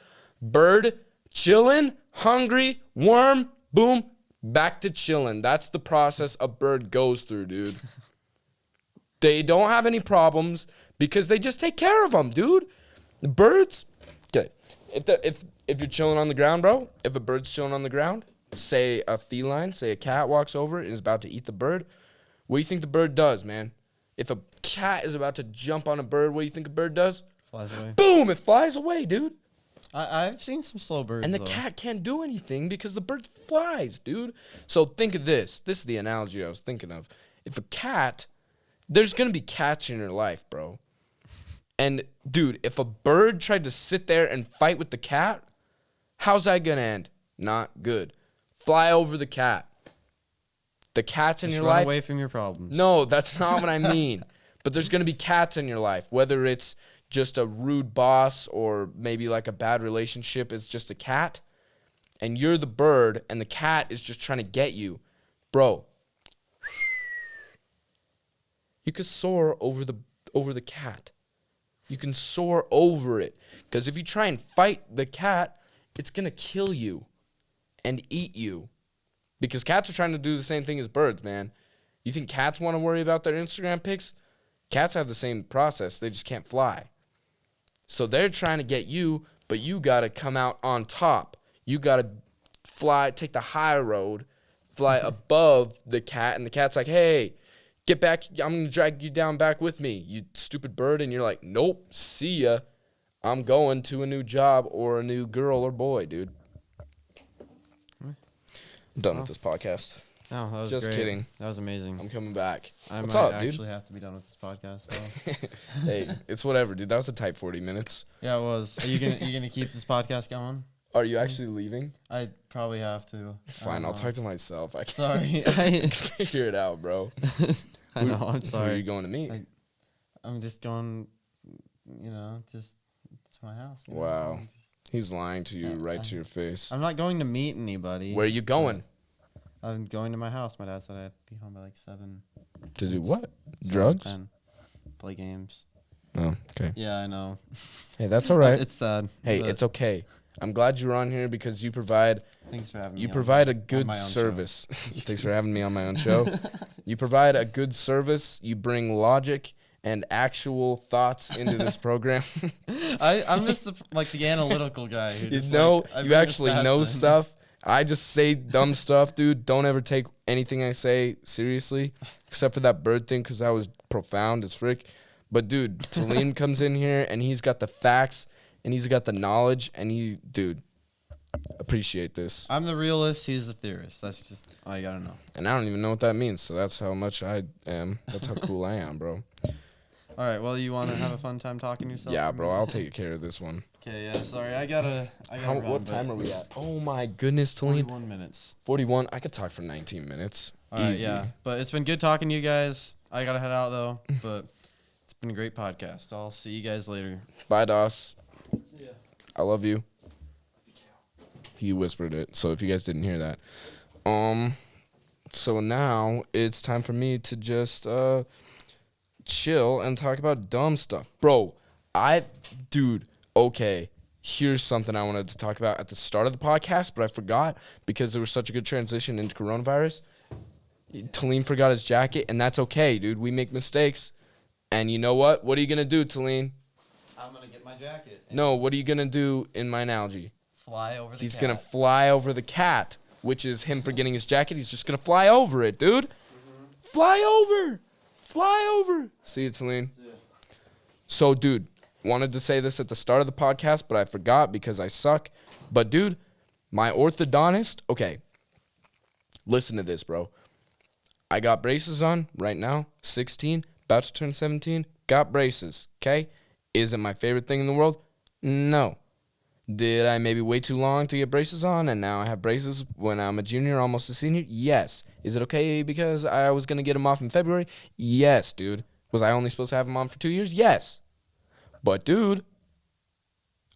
bird, chilling, hungry, worm, boom, back to chilling. That's the process a bird goes through, dude. They don't have any problems because they just take care of them, dude. The birds, okay. If you're chilling on the ground, bro, if a bird's chilling on the ground, say a feline, say a cat walks over and is about to eat the bird, what do you think the bird does, man? If a cat is about to jump on a bird, what do you think a bird does? Flies away. Boom, it flies away, dude. I've seen some slow birds, And the though. cat can't do anything because the bird flies, dude. So think of this. This is the analogy I was thinking of. If a cat, there's going to be cats in your life, bro. And, dude, if a bird tried to sit there and fight with the cat, how's that going to end? Not good. Fly over the cat. The cats in Just your run life. away from your problems. No, that's not what I mean. But there's going to be cats in your life, whether it's just a rude boss or maybe like a bad relationship is just a cat, and you're the bird and the cat is just trying to get you. Bro, you could soar over the cat. You can soar over it. Because if you try and fight the cat, it's going to kill you and eat you. Because cats are trying to do the same thing as birds, man. You think cats want to worry about their Instagram pics? Cats have the same process. They just can't fly. So they're trying to get you, but you got to come out on top. You got to fly, take the high road, fly above the cat. And the cat's like, hey, get back. I'm going to drag you down back with me, you stupid bird. And you're like, nope, see ya. I'm going to a new job or a new girl or boy, dude. I'm done with this podcast. No, that was Just great. kidding. That was amazing. I'm coming back. I What's might up, dude? actually have to be done with this podcast, though. Hey, it's whatever, dude. That was a tight 40 minutes. Yeah, it was. Are you gonna keep this podcast going? Are you actually leaving? I probably have to. Fine, I'll talk to myself. I Sorry. can figure it out, bro. I know. I'm Who are sorry. you going to meet? I'm just going, just to my house. you know? Wow. He's lying to you right to your face. I'm not going to meet anybody. Where are you going? I'm going to my house. My dad said I'd be home by like 7. To do what? 7, Drugs? 10. Play games. Oh, okay. Yeah, I know. Hey, that's all right. It's sad. Hey, but it's okay. I'm glad you're on here because you provide Thanks for having me. you on provide my- a on good my own show. service. Thanks for having me on my own show. You provide a good service. You bring logic and actual thoughts into this program. I'm just the analytical guy who You just know, I you bring the actually stats know in. stuff. I just say dumb stuff, dude. Don't ever take anything I say seriously, except for that bird thing, because that was profound as frick. But, dude, Salim comes in here, and he's got the facts, and he's got the knowledge, and dude, appreciate this. I'm the realist. He's the theorist. That's just all you gotta know. And I don't even know what that means, so that's how much I am. That's how cool I am, bro. All right. Well, you want to have a fun time talking to yourself? Yeah, for a bro, minute? I'll take care of this one. Okay. Yeah. Sorry. I gotta run, What but time are we at? Oh, my goodness, Talim. 41 minutes. 41. I could talk for 19 minutes. All right. Easy. Yeah. But it's been good talking to you guys. I gotta head out though. But it's been a great podcast. I'll see you guys later. Bye, Doss. See ya. I love you. He whispered it, so if you guys didn't hear that. So now it's time for me to just chill and talk about dumb stuff. Bro, okay. Here's something I wanted to talk about at the start of the podcast, but I forgot because there was such a good transition into coronavirus. Talene forgot his jacket, and that's okay, dude. We make mistakes. And you know what? What are you going to do, Talene? I'm going to get my jacket. No, what are you going to do in my analogy? Fly over the cat. He's going to fly over the cat, which is him forgetting his jacket. He's just going to fly over it, dude. Mm-hmm. Fly over. Fly over. See you, Talene. Yeah. So, dude, wanted to say this at the start of the podcast, but I forgot because I suck. But, dude, my orthodontist, okay, listen to this, bro. I got braces on right now, 16, about to turn 17, got braces, okay? Is it my favorite thing in the world? No. Did I maybe wait too long to get braces on, and now I have braces when I'm a junior, almost a senior? Yes. Is it okay because I was going to get them off in February? Yes, dude. Was I only supposed to have them on for 2 years? Yes. But, dude,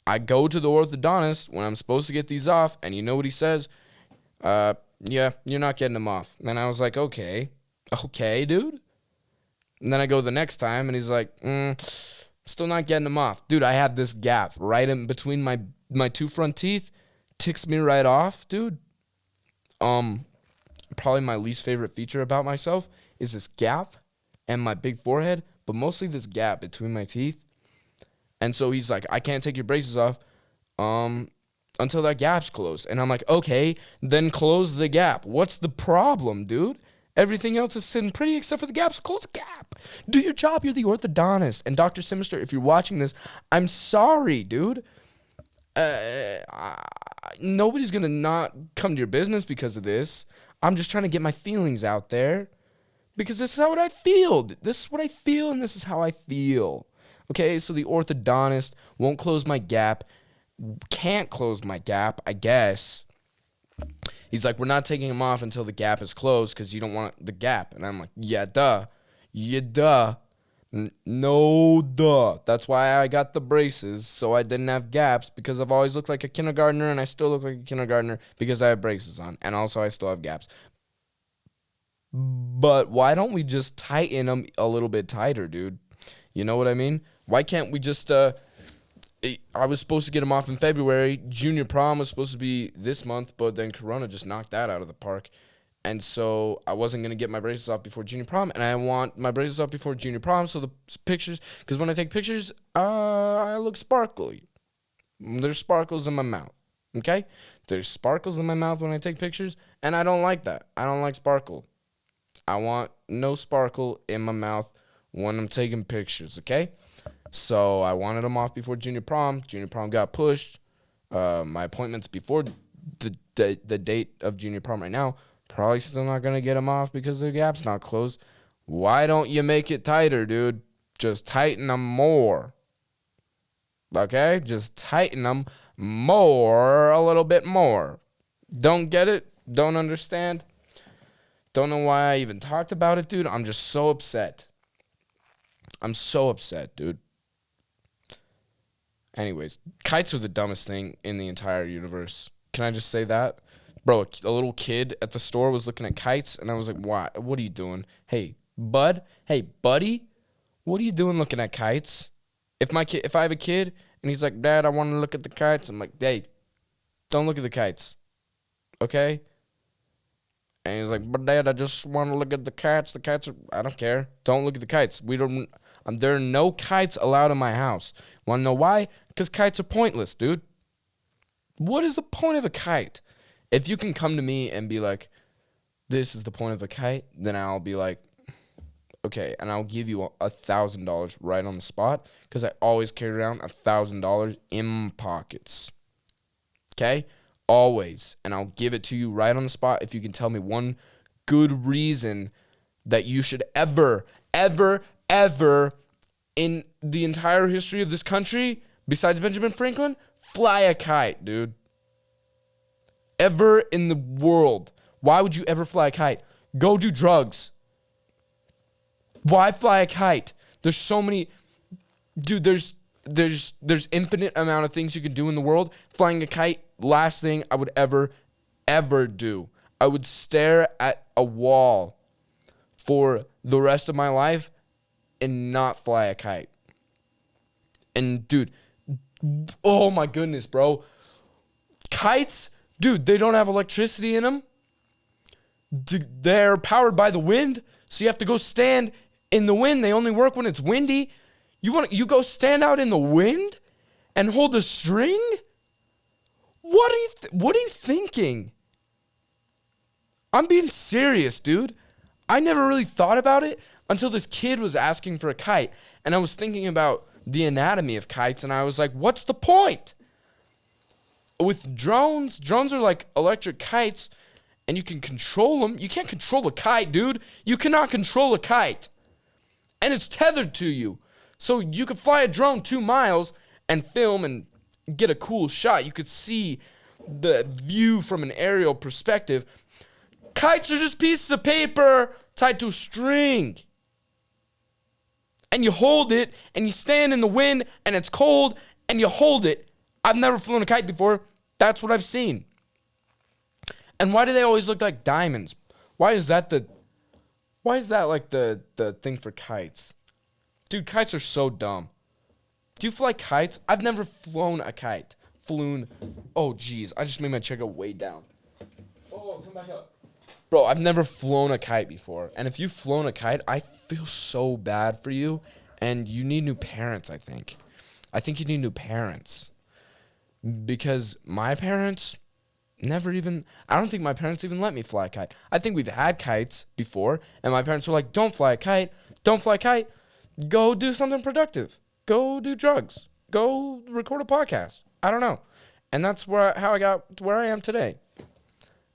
I go to the orthodontist when I'm supposed to get these off, and you know what he says? Yeah, you're not getting them off. And I was like, okay, dude. And then I go the next time, and he's like, still not getting them off. Dude, I have this gap right in between my two front teeth. Ticks me right off, dude. Probably my least favorite feature about myself is this gap and my big forehead, but mostly this gap between my teeth. And so he's like, I can't take your braces off until that gap's closed. And I'm like, okay, then close the gap. What's the problem, dude? Everything else is sitting pretty except for the gap, so close the gap. Do your job. You're the orthodontist. And Dr. Simister, if you're watching this, I'm sorry, dude. Nobody's going to not come to your business because of this. I'm just trying to get my feelings out there because this is how I feel. This is what I feel, and this is how I feel. Okay, so the orthodontist won't close my gap, can't close my gap, I guess. He's like, we're not taking him off until the gap is closed because you don't want the gap. And I'm like, yeah, duh. No, duh. That's why I got the braces, so I didn't have gaps, because I've always looked like a kindergartner, and I still look like a kindergartner because I have braces on. And also I still have gaps. But why don't we just tighten them a little bit tighter, dude? You know what I mean? Why can't we just, I was supposed to get them off in February. Junior prom was supposed to be this month, but then Corona just knocked that out of the park. And so I wasn't going to get my braces off before junior prom, and I want my braces off before junior prom, so the pictures, because when I take pictures, I look sparkly. There's sparkles in my mouth, okay? There's sparkles in my mouth when I take pictures, and I don't like that. I don't like sparkle. I want no sparkle in my mouth when I'm taking pictures, okay? So I wanted them off before junior prom. Junior prom got pushed. My appointment's before the date of junior prom right now. Probably still not going to get them off because the gap's not closed. Why don't you make it tighter, dude? Just tighten them more. Okay? Just tighten them more, a little bit more. Don't get it? Don't understand? Don't know why I even talked about it, dude. I'm just so upset. I'm so upset, dude. Anyways, kites are the dumbest thing in the entire universe. Can I just say that? Bro, a little kid at the store was looking at kites, and I was like, "Why? What are you doing? Hey, bud. Hey, buddy. What are you doing looking at kites?" If I have a kid, and he's like, "Dad, I want to look at the kites," I'm like, "Hey, don't look at the kites. Okay?" And he's like, "But Dad, I just want to look at the kites. The kites are, I don't care. Don't look at the kites. There are no kites allowed in my house. Want to know why? Because kites are pointless, dude. What is the point of a kite? If you can come to me and be like, this is the point of a kite, then I'll be like, okay, and I'll give you $1,000 right on the spot, because I always carry around $1,000 in my pockets. Okay? Always. And I'll give it to you right on the spot if you can tell me one good reason that you should ever in the entire history of this country, besides Benjamin Franklin, fly a kite, dude. Ever in the world. Why would you ever fly a kite? Go do drugs. Why fly a kite? There's so many, dude, there's infinite amount of things you can do in the world. Flying a kite, last thing I would ever do. I would stare at a wall for the rest of my life and not fly a kite. And dude, oh my goodness, bro. Kites, dude, they don't have electricity in them. They're powered by the wind, so you have to go stand in the wind. They only work when it's windy. You go stand out in the wind and hold a string? What are you thinking? I'm being serious, dude. I never really thought about it until this kid was asking for a kite, and I was thinking about the anatomy of kites, and I was like, what's the point? With drones are like electric kites, and you can control them. You can't control a kite, dude. You cannot control a kite. And it's tethered to you. So you could fly a drone 2 miles and film and get a cool shot. You could see the view from an aerial perspective. Kites are just pieces of paper tied to a string. And you hold it, and you stand in the wind, and it's cold, and you hold it. I've never flown a kite before. That's what I've seen. And why do they always look like diamonds? Why is that like the thing for kites? Dude, kites are so dumb. Do you fly kites? I've never flown a kite. Oh, geez. I just made my chair go way down. Oh, come back up. Bro, I've never flown a kite before. And if you've flown a kite, I feel so bad for you. And you need new parents, I think. I think you need new parents. Because my parents I don't think my parents even let me fly a kite. I think we've had kites before, and my parents were like, don't fly a kite. Don't fly a kite. Go do something productive. Go do drugs. Go record a podcast. I don't know. And that's how I got to where I am today.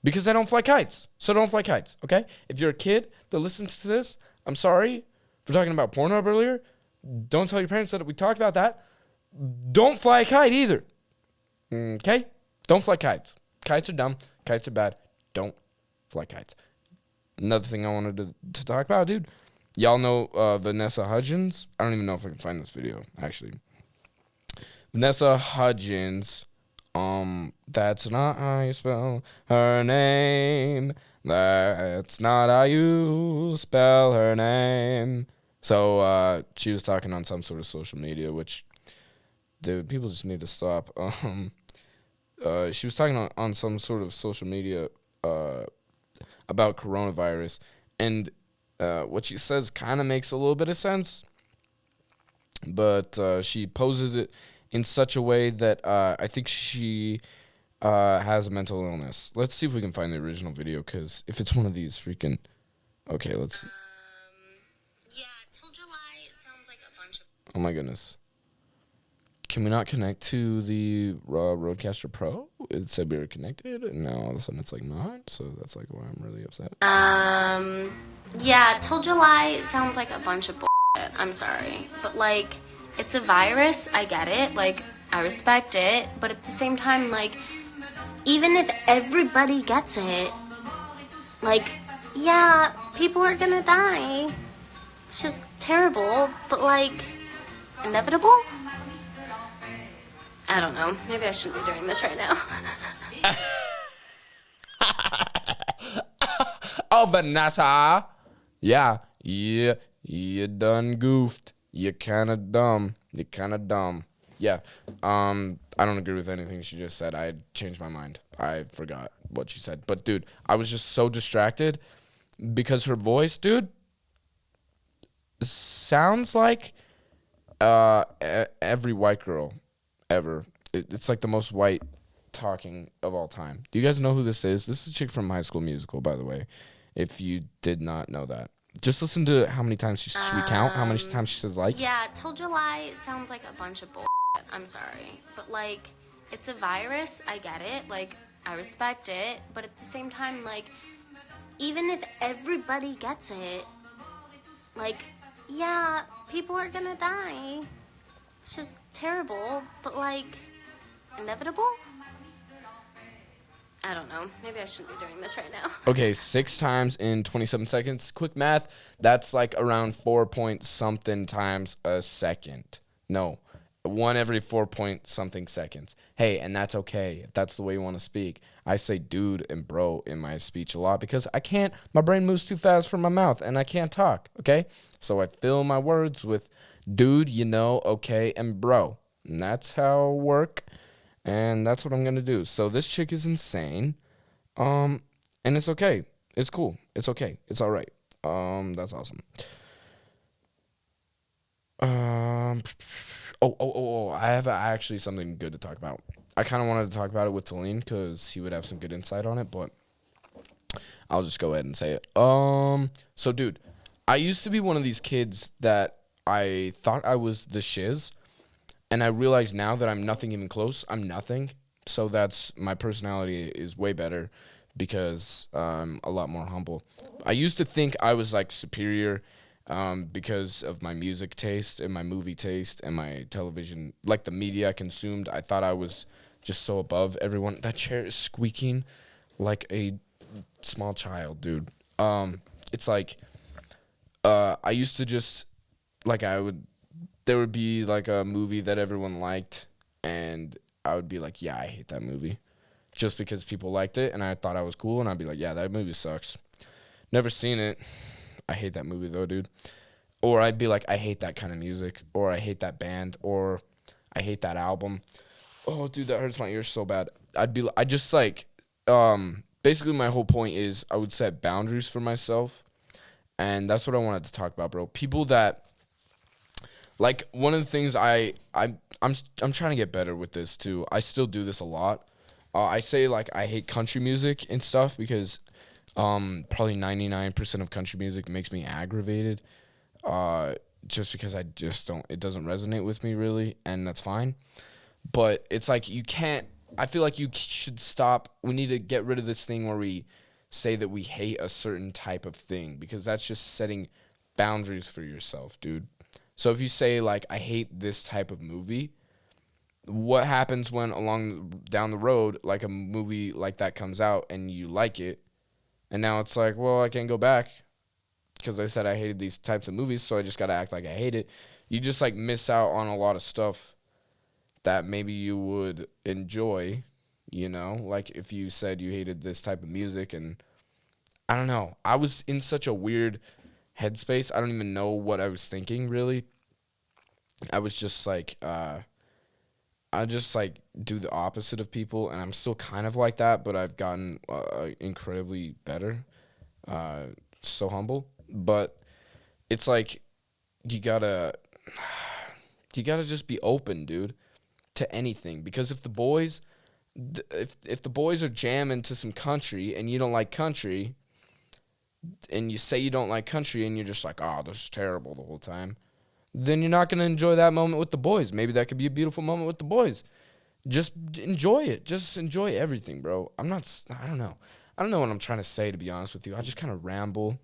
Because I don't fly kites. So don't fly kites, okay? If you're a kid that listens to this, I'm sorry for talking about Pornhub earlier. Don't tell your parents that we talked about that. Don't fly a kite either. Okay? Don't fly kites. Kites are dumb. Kites are bad. Don't fly kites. Another thing I wanted to talk about, dude. Y'all know Vanessa Hudgens? I don't even know if I can find this video, actually. Vanessa Hudgens. That's not how you spell her name. That's not how you spell her name. So she was talking on some sort of social media, which, dude, people just need to stop. She was talking on some sort of social media about coronavirus, and what she says kind of makes a little bit of sense, but she poses it in such a way that I think she has a mental illness. Let's see if we can find the original video, because if it's one of these freaking... Okay, let's see. Yeah, till July sounds like a bunch of... Oh my goodness. Can we not connect to the Rodecaster Pro? It said we were connected, and now all of a sudden it's like not, so that's like why I'm really upset. Yeah, till July sounds like a bunch of bullshit. I'm sorry. But, like, it's a virus. I get it. Like, I respect it. But at the same time, like, even if everybody gets it, like, yeah, people are gonna die. It's just terrible. But, like, inevitable? I don't know. Maybe I shouldn't be doing this right now. Oh, Vanessa. Yeah, you done goofed. You're kind of dumb. Yeah, I don't agree with anything she just said. I changed my mind. I forgot what she said. But, dude, I was just so distracted because her voice, dude, sounds like every white girl ever. It's like the most white talking of all time. Do you guys know who this is? This is a chick from High School Musical, by the way, if you did not know that. Just listen to how many times she recount how many times she says like. Yeah, till July sounds like a bunch of bullshit. I'm sorry. But, like, it's a virus. I get it. Like, I respect it. But at the same time, like, even if everybody gets it, like, yeah, people are gonna die. It's just terrible. But, like, inevitable? I don't know. Maybe I shouldn't be doing this right now. Okay, 6 times in 27 seconds. Quick math. That's like around 4 point something times a second. No. one every 4 point something seconds. Hey, and that's okay if that's the way you want to speak. I say dude and bro in my speech a lot because my brain moves too fast from my mouth and I can't talk, okay? So I fill my words with dude, okay, and bro. And that's how I work, and that's what I'm going to do. So this chick is insane, and it's okay. It's cool. It's okay. It's all right. That's awesome. I have actually something good to talk about. I kind of wanted to talk about it with Talene because he would have some good insight on it, but I'll just go ahead and say it. So dude, I used to be one of these kids that I thought I was the shiz, and I realize now that I'm nothing even close. I'm nothing. So that's my personality is way better because I'm a lot more humble. I used to think I was like superior because of my music taste and my movie taste and my television, like the media I consumed. I thought I was just so above everyone. That chair is squeaking like a small child, dude. It's like I used to just like there would be like a movie that everyone liked and I would be like, yeah, I hate that movie just because people liked it and I thought I was cool and I'd be like, yeah, that movie sucks. Never seen it. I hate that movie though, dude. Or I'd be like, I hate that kind of music, or I hate that band, or I hate that album. Oh, dude, that hurts my ears so bad. Basically my whole point is I would set boundaries for myself, and that's what I wanted to talk about, bro. People that, like, one of the things I'm trying to get better with this too. I still do this a lot. I say like I hate country music and stuff because probably 99% of country music makes me aggravated. Just because it doesn't resonate with me really, and that's fine. But it's like I feel like you should stop. We need to get rid of this thing where we say that we hate a certain type of thing because that's just setting boundaries for yourself, dude. So if you say like, I hate this type of movie, what happens when down the road, like a movie like that comes out and you like it, and now it's like, well, I can't go back because I said I hated these types of movies, so I just got to act like I hate it. You just, like, miss out on a lot of stuff that maybe you would enjoy, Like, if you said you hated this type of music, and I don't know. I was in such a weird headspace. I don't even know what I was thinking, really. I was just, like, I just, like, do the opposite of people, and I'm still kind of like that, but I've gotten incredibly better. So humble. But it's like you gotta just be open, dude, to anything. Because if the boys are jamming to some country and you don't like country, and you say you don't like country and you're just like, oh, this is terrible the whole time, then you're not gonna enjoy that moment with the boys. Maybe that could be a beautiful moment with the boys. Just enjoy it. Just enjoy everything, bro. I don't know what I'm trying to say, to be honest with you. I just kind of ramble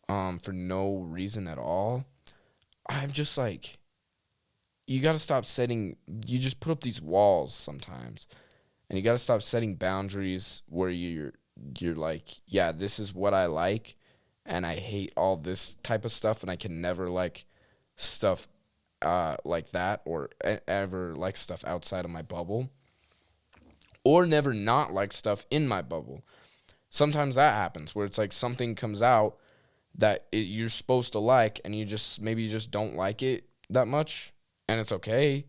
for no reason at all. I'm just like, you got to stop you just put up these walls sometimes, and you got to stop setting boundaries where you're like, yeah, this is what I like, and I hate all this type of stuff, and I can never like stuff like that, or ever like stuff outside of my bubble, or never not like stuff in my bubble. Sometimes that happens where it's like something comes out that you're supposed to like, and you just don't like it that much, and it's okay,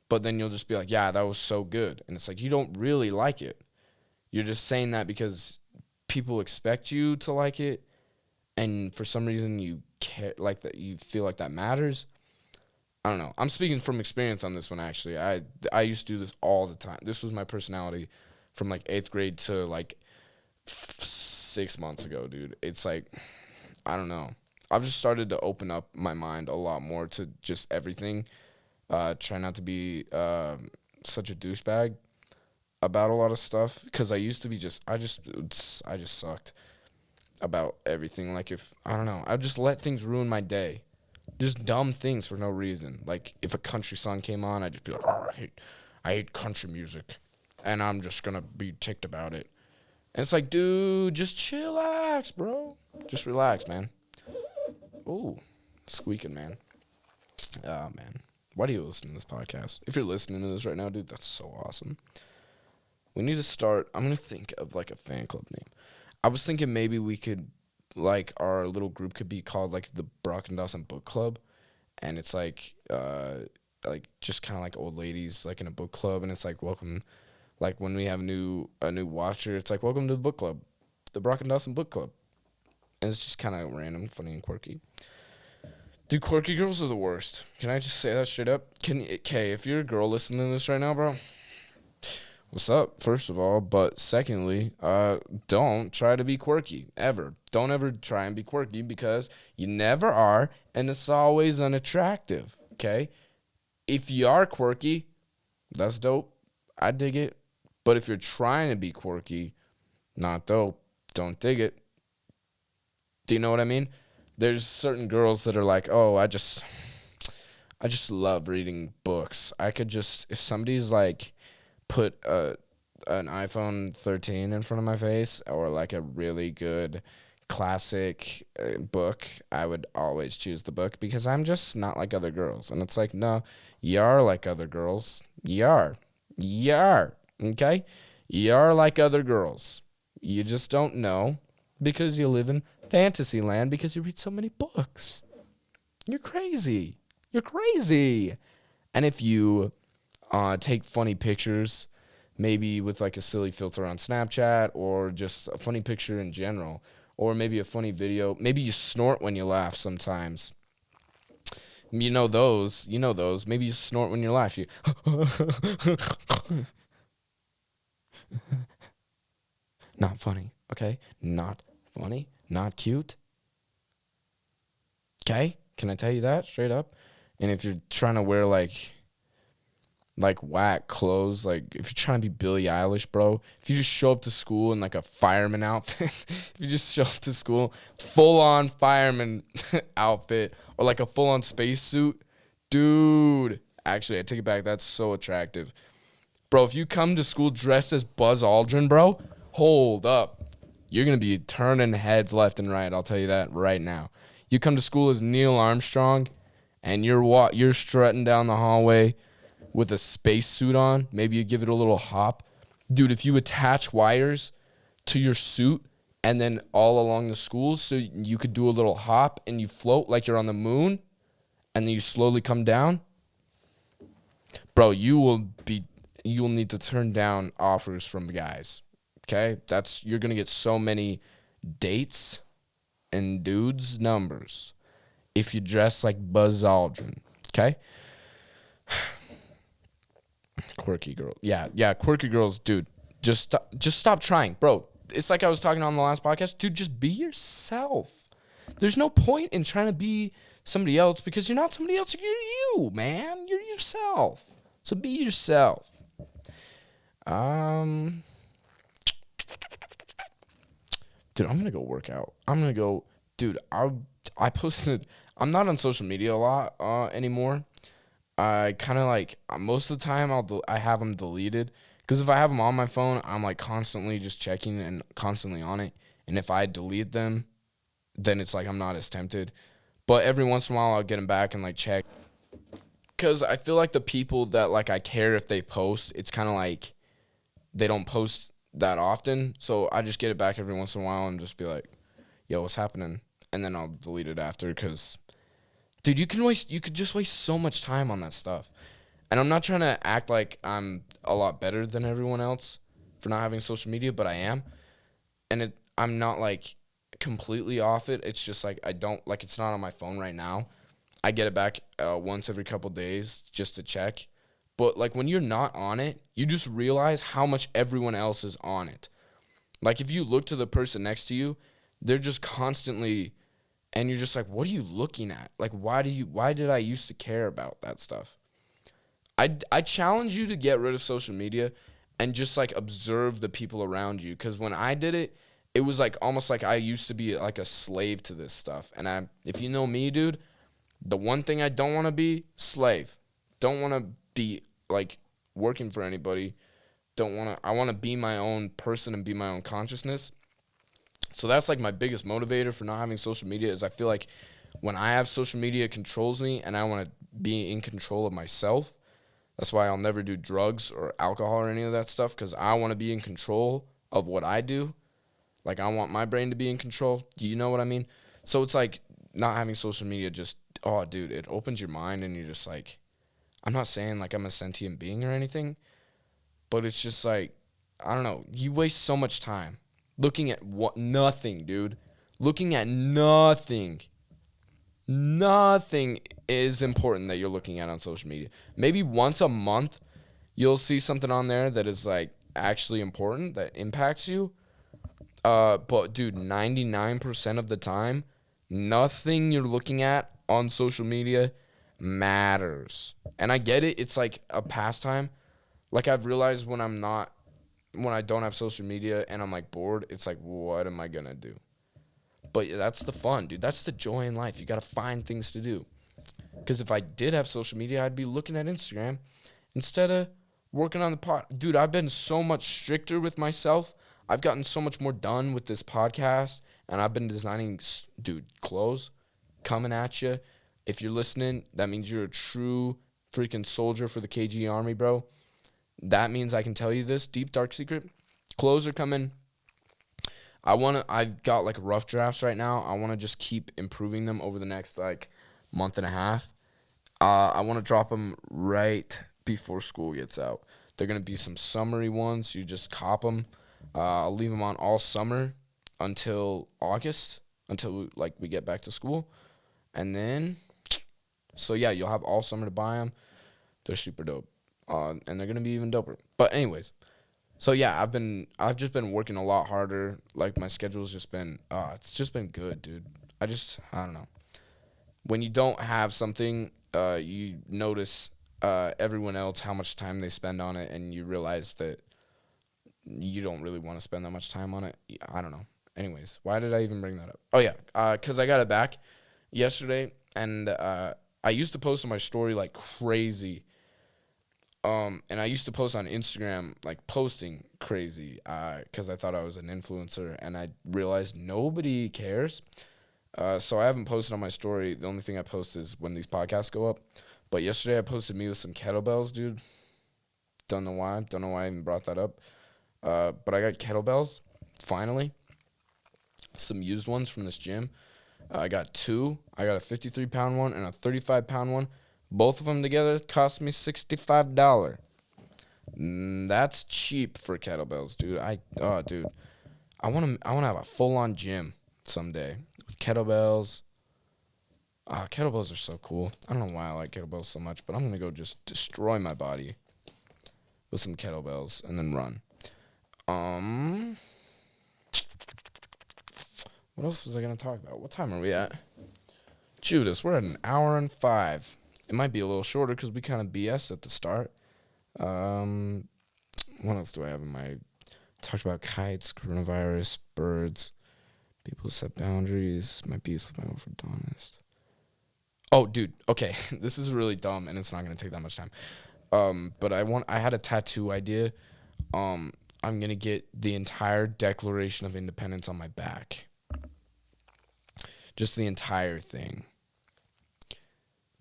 but then you'll just be like, yeah, that was so good, and it's like, you don't really like it. You're just saying that because people expect you to like it, and for some reason you care, like that, you feel like that matters. I don't know. I'm speaking from experience on this one, actually. I used to do this all the time. This was my personality from like 8th grade to like 6 months ago, dude. It's like, I don't know. I've just started to open up my mind a lot more to just everything. Try not to be such a douchebag about a lot of stuff, because I used to be I just sucked about everything. Like, I don't know, I'd just let things ruin my day. Just dumb things for no reason. Like, if a country song came on, I'd just be like, oh, I hate country music, and I'm just gonna be ticked about it. And it's like, dude, just chillax, bro. Just relax, man. Ooh, squeaking, man. Oh, man. Why do you listen to this podcast? If you're listening to this right now, dude, that's so awesome. We need to start. I'm going to think of like a fan club name. I was thinking maybe we could, like, our little group could be called like the Broc and Dawson Book Club. And it's like just kind of like old ladies like in a book club. And it's like, welcome, like when we have a new watcher, it's like, welcome to the book club, the Broc and Dawson Book Club. And it's just kind of random, funny, and quirky. Dude, quirky girls are the worst. Can I just say that straight up? Okay, if you're a girl listening to this right now, bro, what's up, first of all? But secondly, don't try to be quirky, ever. Don't ever try and be quirky because you never are, and it's always unattractive, okay? If you are quirky, that's dope. I dig it. But if you're trying to be quirky, not dope. Don't dig it. Do you know what I mean? There's certain girls that are like, oh, I just love reading books. I could just, if somebody's like put an iPhone 13 in front of my face or like a really good classic book, I would always choose the book because I'm just not like other girls. And it's like, no, you are like other girls. You are, okay? You are like other girls. You just don't know because you live in fantasy land because you read so many books. You're crazy. And if you take funny pictures, maybe with like a silly filter on Snapchat or just a funny picture in general, or maybe a funny video, maybe you snort when you laugh sometimes. You know those. Maybe you snort when you laugh. You not funny, okay? Not funny. Not cute. Okay? Can I tell you that straight up? And if you're trying to wear like whack clothes, like if you're trying to be Billie Eilish, bro, if you just show up to school in like a fireman outfit, if you just show up to school full on fireman outfit or like a full on space suit, dude, actually I take it back, that's so attractive. Bro, if you come to school dressed as Buzz Aldrin, bro, hold up. You're going to be turning heads left and right, I'll tell you that right now. You come to school as Neil Armstrong, and you're strutting down the hallway with a spacesuit on. Maybe you give it a little hop. Dude, if you attach wires to your suit and then all along the school so you could do a little hop and you float like you're on the moon, and then you slowly come down, bro, you'll need to turn down offers from guys. Okay, you're gonna get so many dates and dudes' numbers if you dress like Buzz Aldrin. Okay, quirky girl, yeah, quirky girls, dude. Just stop trying, bro. It's like I was talking on the last podcast, dude. Just be yourself. There's no point in trying to be somebody else because you're not somebody else. You're you, man. You're yourself. So be yourself. Dude, I'm going to go work out. Dude, I posted, I'm not on social media a lot anymore. I kind of like, most of the time I have them deleted. Because if I have them on my phone, I'm like constantly just checking and constantly on it. And if I delete them, then it's like I'm not as tempted. But every once in a while, I'll get them back and like check. Because I feel like the people that like I care if they post, it's kind of like they don't post that often, so I just get it back every once in a while and just be like, yo, what's happening? And then I'll delete it after because, dude, you could just waste so much time on that stuff. And I'm not trying to act like I'm a lot better than everyone else for not having social media, but I am. And I'm not like completely off it. It's just like it's not on my phone right now. I get it back once every couple days just to check. But, like, when you're not on it, you just realize how much everyone else is on it. Like, if you look to the person next to you, they're just constantly, and you're just like, what are you looking at? Like, why did I used to care about that stuff? I challenge you to get rid of social media and just, like, observe the people around you. Because when I did it, it was, like, almost like I used to be, like, a slave to this stuff. And if you know me, dude, the one thing I don't want to be, slave. Don't want to be like working for anybody. I want to be my own person and be my own consciousness. So that's like my biggest motivator for not having social media is I feel like when I have social media, it controls me, and I want to be in control of myself. That's why I'll never do drugs or alcohol or any of that stuff, because I want to be in control of what I do. Like, I want my brain to be in control. Do you know what I mean? So it's like not having social media just, oh, dude, it opens your mind, and you're just like, I'm not saying like I'm a sentient being or anything, but it's just like, I don't know. You waste so much time looking at nothing, dude. Looking at nothing. Nothing is important that you're looking at on social media. Maybe once a month, you'll see something on there that is like actually important, that impacts you. But dude, 99% of the time, nothing you're looking at on social media matters. And I get it. It's like a pastime. Like, I've realized when I don't have social media and I'm like bored, it's like, what am I gonna do? But that's the fun, dude. That's the joy in life. You got to find things to do. Because if I did have social media, I'd be looking at Instagram instead of working on the pod. Dude, I've been so much stricter with myself. I've gotten so much more done with this podcast. And I've been designing, dude, clothes coming at you. If you're listening, that means you're a true freaking soldier for the KG Army, bro. That means I can tell you this deep, dark secret. Clothes are coming. I've got like rough drafts right now. I want to just keep improving them over the next like month and a half. I want to drop them right before school gets out. They're going to be some summery ones. You just cop them. I'll leave them on all summer until August, until like we get back to school. And then, so yeah, you'll have all summer to buy them. They're super dope. And they're going to be even doper. But anyways. So yeah, I've just been working a lot harder. Like, my schedule's just been it's just been good, dude. I don't know. When you don't have something, you notice everyone else how much time they spend on it, and you realize that you don't really want to spend that much time on it. I don't know. Anyways, why did I even bring that up? Oh yeah, cuz I got it back yesterday, and I used to post on my story like crazy. And I used to post on Instagram, like posting crazy, because I thought I was an influencer, and I realized nobody cares. So I haven't posted on my story. The only thing I post is when these podcasts go up. But yesterday I posted me with some kettlebells, dude. Don't know why. Don't know why I even brought that up. But I got kettlebells, finally. Some used ones from this gym. I got two. I got a 53-pound one and a 35-pound one. Both of them together cost me $65. That's cheap for kettlebells, dude. Dude, I want to have a full-on gym someday with kettlebells. Kettlebells are so cool. I don't know why I like kettlebells so much, but I'm gonna go just destroy my body with some kettlebells and then run. What else was I gonna talk about? What time are we at? Judas, we're at 1 hour and 5. It might be a little shorter because we kind of BS at the start. What else do I have in my... Talked about kites, coronavirus, birds, people set boundaries, might be useful for honest. Oh, dude, okay. This is really dumb, and it's not going to take that much time. But I had a tattoo idea. I'm going to get the entire Declaration of Independence on my back. Just the entire thing.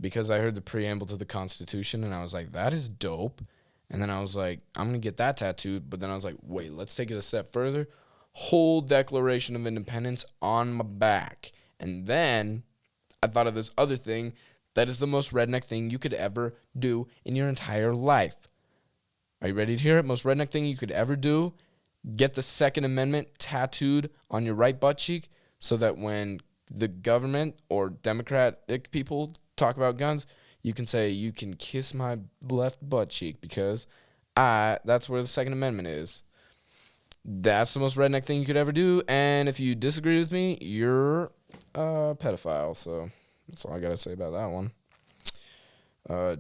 Because I heard the preamble to the Constitution, and I was like, that is dope. And then I was like, I'm going to get that tattooed. But then I was like, wait, let's take it a step further. Whole Declaration of Independence on my back. And then I thought of this other thing that is the most redneck thing you could ever do in your entire life. Are you ready to hear it? Most redneck thing you could ever do? Get the Second Amendment tattooed on your right butt cheek so that when the government or Democratic people talk about guns, you can say, you can kiss my left butt cheek because that's where the Second Amendment is. That's the most redneck thing you could ever do. And if you disagree with me, you're a pedophile. So that's all I got to say about that one.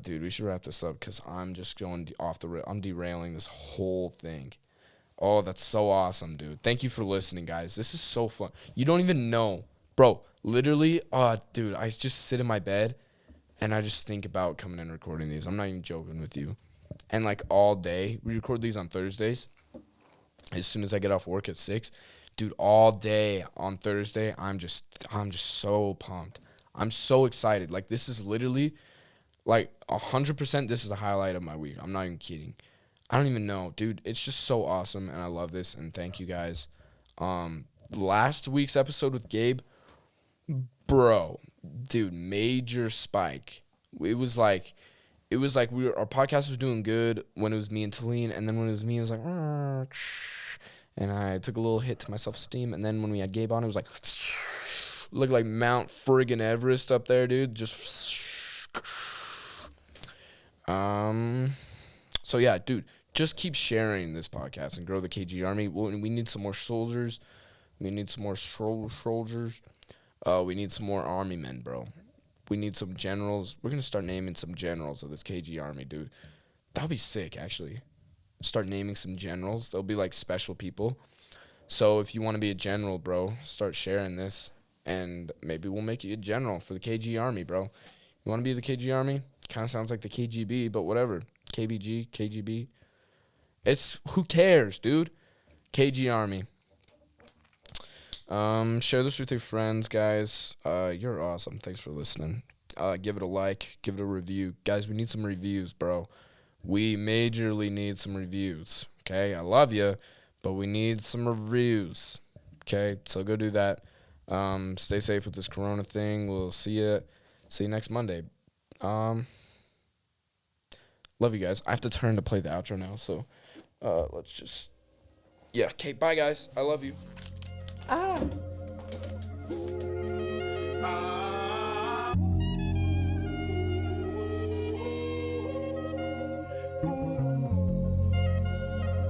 Dude, we should wrap this up because I'm just going off the rail. I'm derailing this whole thing. Oh, that's so awesome, dude. Thank you for listening, guys. This is so fun. You don't even know. Bro, literally, dude, I just sit in my bed and I just think about coming and recording these. I'm not even joking with you. And like all day, we record these on Thursdays. As soon as I get off work at 6, dude, all day on Thursday, I'm just so pumped. I'm so excited. Like, this is literally, like, 100% this is the highlight of my week. I'm not even kidding. I don't even know, dude. It's just so awesome, and I love this, and thank you guys. Last week's episode with Gabe, bro, dude, major spike. It was like our podcast was doing good when it was me and Talene, and then when it was me, it was like, and I took a little hit to my self-esteem, and then when we had Gabe on, it was like, looked like Mount friggin' Everest up there, dude. Just, so yeah, dude, just keep sharing this podcast and grow the KG Army. We need some more soldiers. We need some more soldiers. We need some more army men, bro. We need some generals. We're going to start naming some generals of this KG Army, dude. That'll be sick, actually. Start naming some generals. They'll be like special people. So if you want to be a general, bro, start sharing this. And maybe we'll make you a general for the KG Army, bro. You want to be the KG Army? Kind of sounds like the KGB, but whatever. KBG, KGB. It's, who cares, dude? KG Army. Share this with your friends, guys. You're awesome. Thanks for listening. Give it a like. Give it a review. Guys, we need some reviews, bro. We majorly need some reviews, okay? I love you, but we need some reviews, okay? So go do that. Stay safe with this corona thing. We'll see you next Monday. Love you guys. I have to turn to play the outro now, so let's just... Yeah, okay, bye, guys. I love you. Ah.